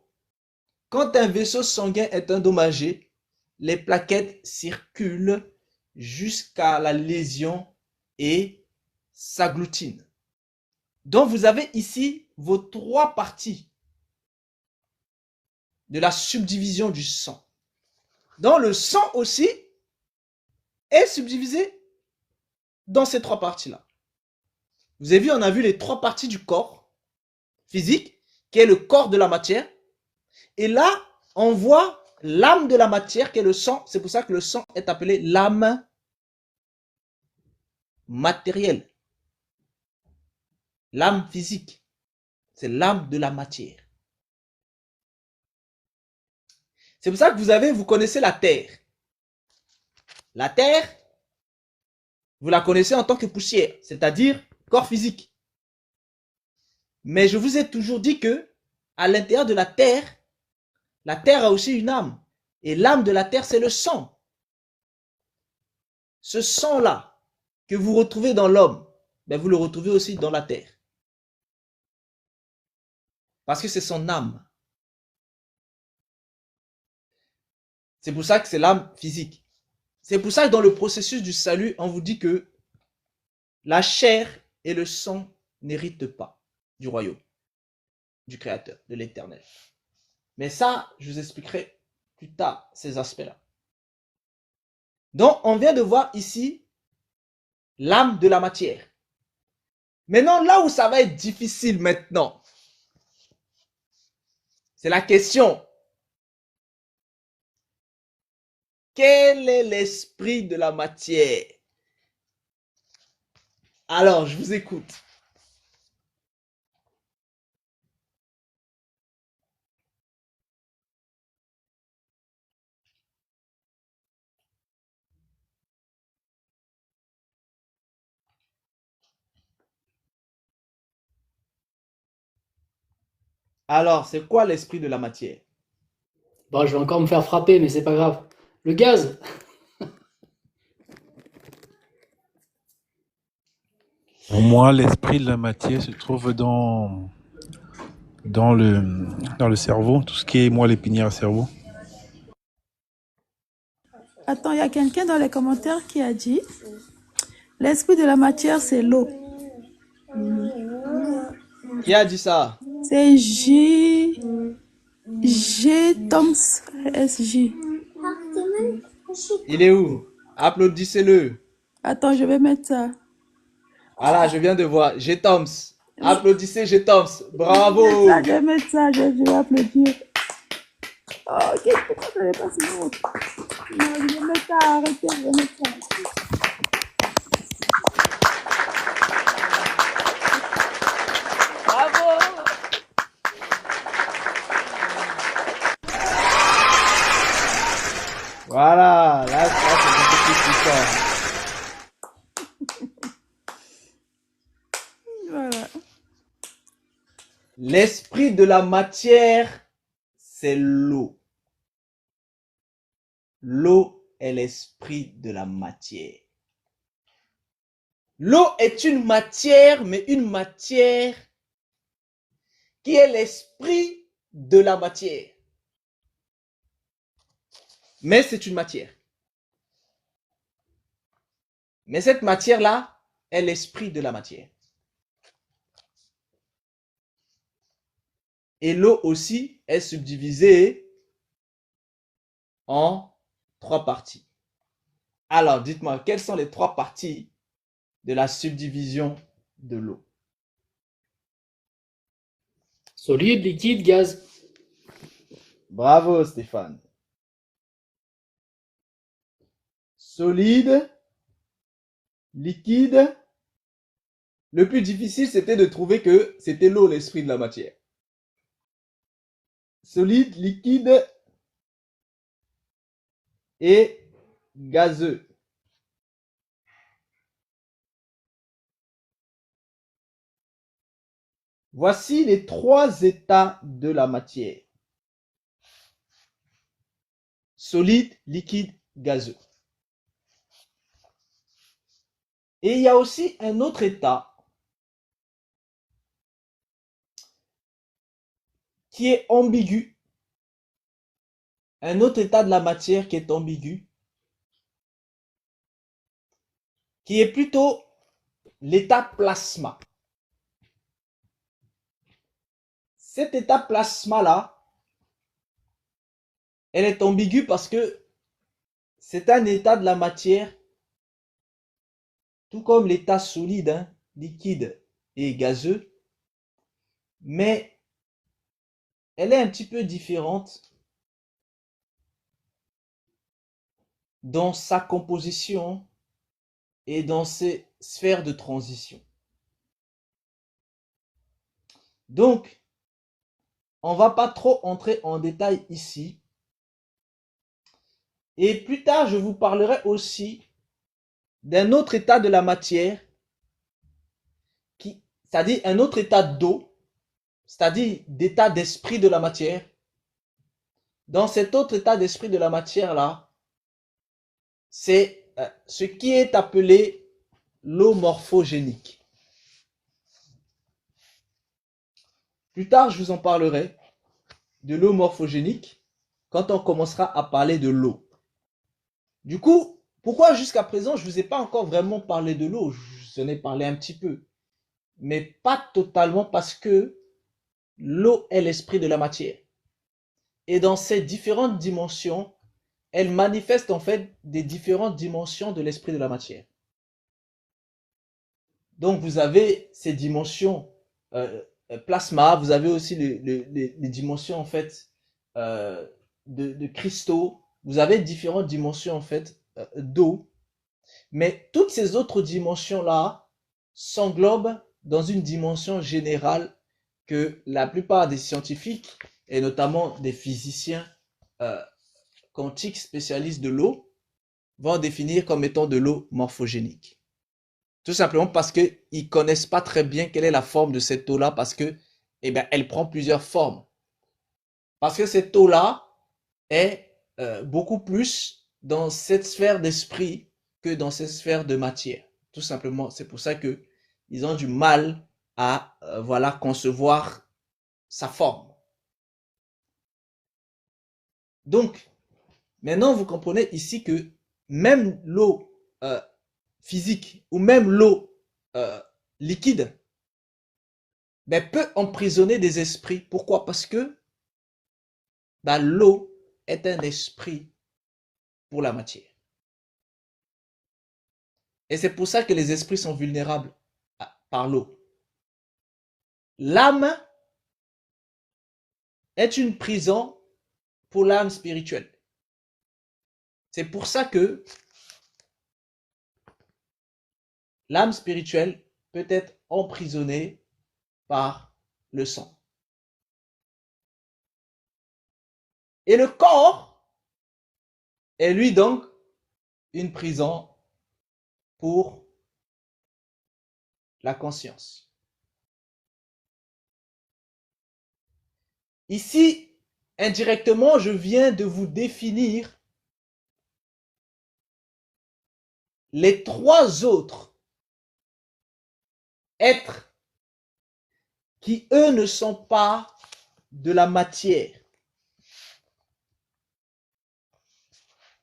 Quand un vaisseau sanguin est endommagé, les plaquettes circulent jusqu'à la lésion et s'agglutinent. Donc, vous avez ici vos trois parties de la subdivision du sang. Donc, le sang aussi est subdivisé dans ces trois parties-là. Vous avez vu, on a vu les trois parties du corps physique, qui est le corps de la matière. Et là, on voit l'âme de la matière, qui est le sang. C'est pour ça que le sang est appelé l'âme matérielle. L'âme physique, c'est l'âme de la matière. C'est pour ça que vous connaissez la terre. La terre, vous la connaissez en tant que poussière, c'est-à-dire corps physique. Mais je vous ai toujours dit que à l'intérieur de la terre a aussi une âme. Et l'âme de la terre, c'est le sang. Ce sang-là que vous retrouvez dans l'homme, vous le retrouvez aussi dans la terre. Parce que c'est son âme. C'est pour ça que c'est l'âme physique. C'est pour ça que dans le processus du salut, on vous dit que la chair et le sang n'héritent pas du royaume, du Créateur, de l'Éternel. Mais ça, je vous expliquerai plus tard ces aspects-là. Donc, on vient de voir ici l'âme de la matière. Maintenant, là où ça va être difficile maintenant, c'est la question. Quel est l'esprit de la matière? Alors, je vous écoute. Alors, c'est quoi l'esprit de la matière? Bon, je vais encore me faire frapper, mais c'est pas grave. Le gaz. Pour moi, l'esprit de la matière se trouve dans le cerveau, tout ce qui est moelle épinière cerveau. Attends, il y a quelqu'un dans les commentaires qui a dit l'esprit de la matière, c'est l'eau. Qui a dit ça? C'est G. Toms SJ. Il est où? Applaudissez-le. Attends, je vais mettre ça. Voilà, je viens de voir. G-Toms. Applaudissez G-Toms. Bravo. Je vais mettre ça, je vais applaudir. Oh, ok, pourquoi ça n'est pas si bon? Non, je vais mettre ça, arrêtez, je vais mettre ça. Bravo. Voilà, là c'est beaucoup plus puissant. Voilà. L'esprit de la matière, c'est l'eau. l'eau est l'esprit de la matière. L'eau est une matière, mais une matière qui est l'esprit de la matière. Mais c'est une matière. Mais cette matière-là est l'esprit de la matière. Et l'eau aussi est subdivisée en 3 parties. Alors, dites-moi, quelles sont les 3 parties de la subdivision de l'eau? Solide, liquide, gaz. Bravo, Stéphane. Solide, liquide. Le plus difficile, c'était de trouver que c'était l'eau, l'esprit de la matière. Solide, liquide et gazeux. Voici les 3 états de la matière. Solide, liquide, gazeux. Et il y a aussi un autre état qui est ambigu. Un autre état de la matière qui est ambigu, qui est plutôt l'état plasma. Cet état plasma-là, elle est ambiguë parce que c'est un état de la matière, tout comme l'état solide, liquide et gazeux, mais elle est un petit peu différente dans sa composition et dans ses sphères de transition. Donc, on ne va pas trop entrer en détail ici. Et plus tard, je vous parlerai aussi d'un autre état de la matière, c'est-à-dire un autre état d'eau, c'est-à-dire d'état d'esprit de la matière. Dans cet autre état d'esprit de la matière-là, c'est ce qui est appelé l'eau morphogénique. Plus tard, je vous en parlerai de l'eau morphogénique quand on commencera à parler de l'eau. Du coup, pourquoi jusqu'à présent, je ne vous ai pas encore vraiment parlé de l'eau? Je vous en ai parlé un petit peu, mais pas totalement parce que l'eau est l'esprit de la matière. Et dans ces différentes dimensions, elle manifeste en fait des différentes dimensions de l'esprit de la matière. Donc vous avez ces dimensions plasma, vous avez aussi les dimensions en fait de cristaux, vous avez différentes dimensions en fait d'eau, mais toutes ces autres dimensions là s'englobent dans une dimension générale que la plupart des scientifiques et notamment des physiciens quantiques spécialistes de l'eau vont définir comme étant de l'eau morphogénique. Tout simplement parce qu'ils ne connaissent pas très bien quelle est la forme de cette eau-là, parce que, elle prend plusieurs formes. Parce que cette eau-là est beaucoup plus dans cette sphère d'esprit que dans cette sphère de matière. Tout simplement, c'est pour ça que ils ont du mal à concevoir sa forme. Donc, maintenant, vous comprenez ici que même l'eau physique ou même l'eau liquide peut emprisonner des esprits. Pourquoi? Parce que l'eau est un esprit pour la matière. Et c'est pour ça que les esprits sont vulnérables par l'eau. L'âme est une prison pour l'âme spirituelle. C'est pour ça que l'âme spirituelle peut être emprisonnée par le sang. Et le corps est lui donc une prison pour la conscience. Ici, indirectement, je viens de vous définir les trois autres êtres qui, eux, ne sont pas de la matière.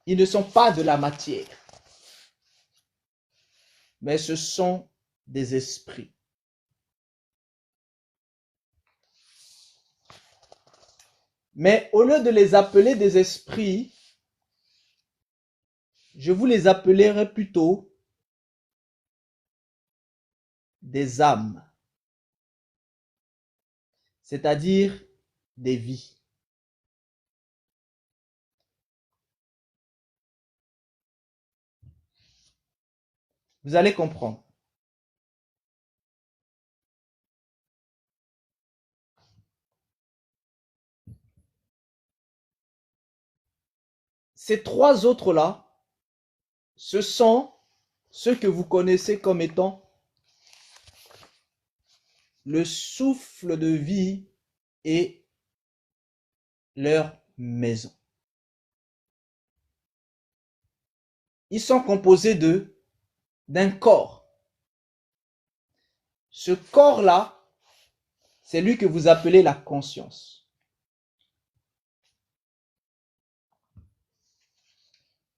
Ils ne sont pas de la matière, mais ce sont des esprits. Mais au lieu de les appeler des esprits, je vous les appellerai plutôt des âmes, c'est-à-dire des vies. Vous allez comprendre. Ces trois autres-là, ce sont ceux que vous connaissez comme étant le souffle de vie et leur maison. Ils sont composés d'un corps. Ce corps-là, c'est lui que vous appelez la conscience.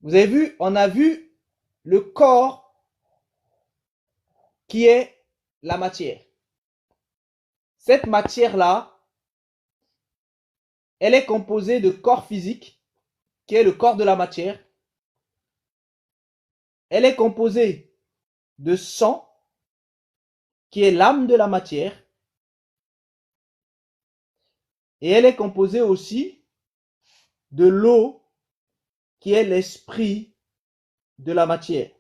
Vous avez vu, on a vu le corps qui est la matière. Cette matière-là, elle est composée de corps physique, qui est le corps de la matière. Elle est composée de sang, qui est l'âme de la matière. Et elle est composée aussi de l'eau, qui est l'esprit de la matière.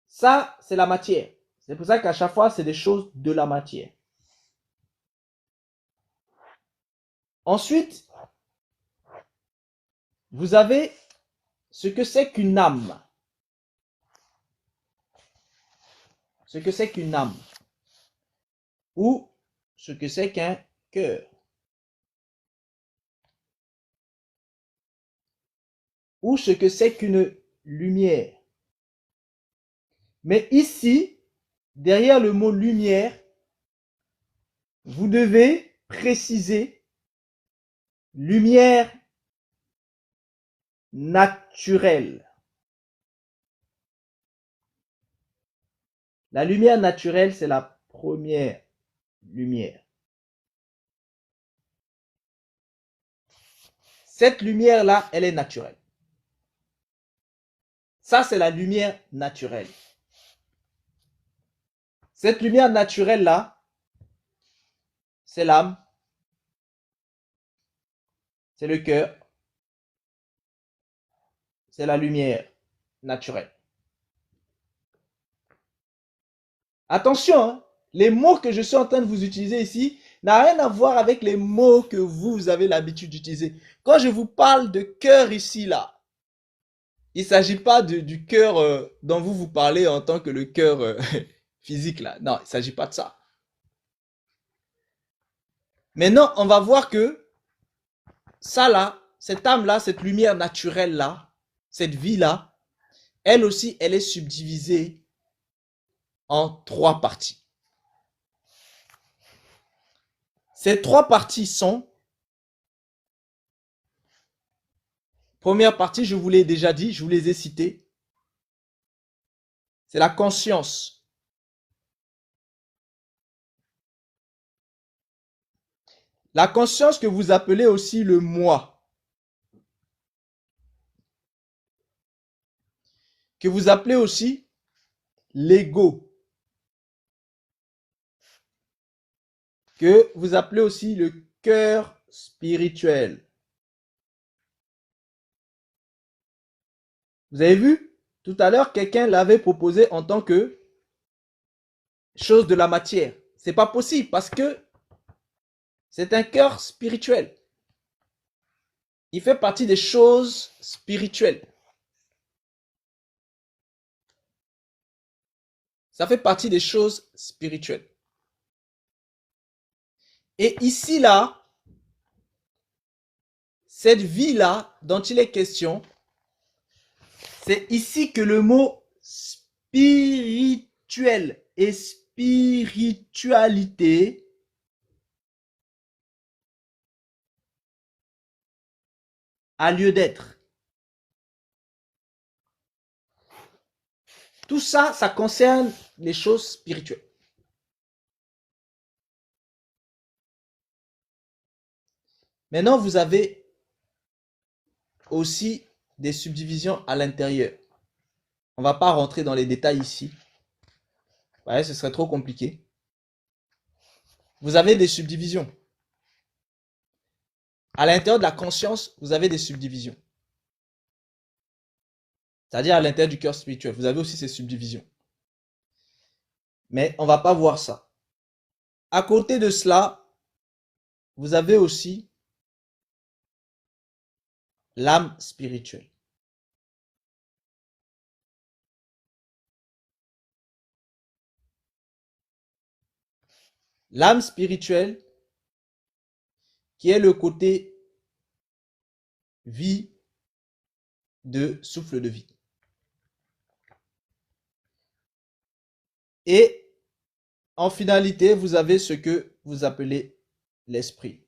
Ça, c'est la matière. C'est pour ça qu'à chaque fois, c'est des choses de la matière. Ensuite, vous avez ce que c'est qu'une âme. Ce que c'est qu'une âme. Ou ce que c'est qu'un cœur. Ou ce que c'est qu'une lumière. Mais ici, derrière le mot lumière, vous devez préciser lumière naturelle. La lumière naturelle, c'est la première lumière. Cette lumière-là, elle est naturelle. Ça, c'est la lumière naturelle. Cette lumière naturelle-là, c'est l'âme, c'est le cœur, c'est la lumière naturelle. Attention, hein, les mots que je suis en train de vous utiliser ici n'ont rien à voir avec les mots que vous avez l'habitude d'utiliser. Quand je vous parle de cœur ici, là, il ne s'agit pas du cœur dont vous parlez en tant que le cœur physique, là. Non, il ne s'agit pas de ça. Maintenant, on va voir que ça, là, cette âme-là, cette lumière naturelle-là, cette vie-là, elle aussi, elle est subdivisée en trois parties. Ces trois parties sont, première partie, je vous l'ai déjà dit, je vous les ai citées, c'est la conscience. La conscience que vous appelez aussi le moi, que vous appelez aussi l'ego, que vous appelez aussi le cœur spirituel. Vous avez vu, tout à l'heure, quelqu'un l'avait proposé en tant que chose de la matière. C'est pas possible parce que c'est un cœur spirituel. Il fait partie des choses spirituelles. Ça fait partie des choses spirituelles. Et ici, là, cette vie-là dont il est question, c'est ici que le mot spirituel et spiritualité a lieu d'être. Tout ça, ça concerne les choses spirituelles. Maintenant, vous avez aussi des subdivisions à l'intérieur. On ne va pas rentrer dans les détails ici. Ouais, ce serait trop compliqué. Vous avez des subdivisions. À l'intérieur de la conscience, vous avez des subdivisions. C'est-à-dire à l'intérieur du cœur spirituel, vous avez aussi ces subdivisions. Mais on ne va pas voir ça. À côté de cela, vous avez aussi l'âme spirituelle. L'âme spirituelle, qui est le côté vie de souffle de vie. Et en finalité, vous avez ce que vous appelez l'esprit.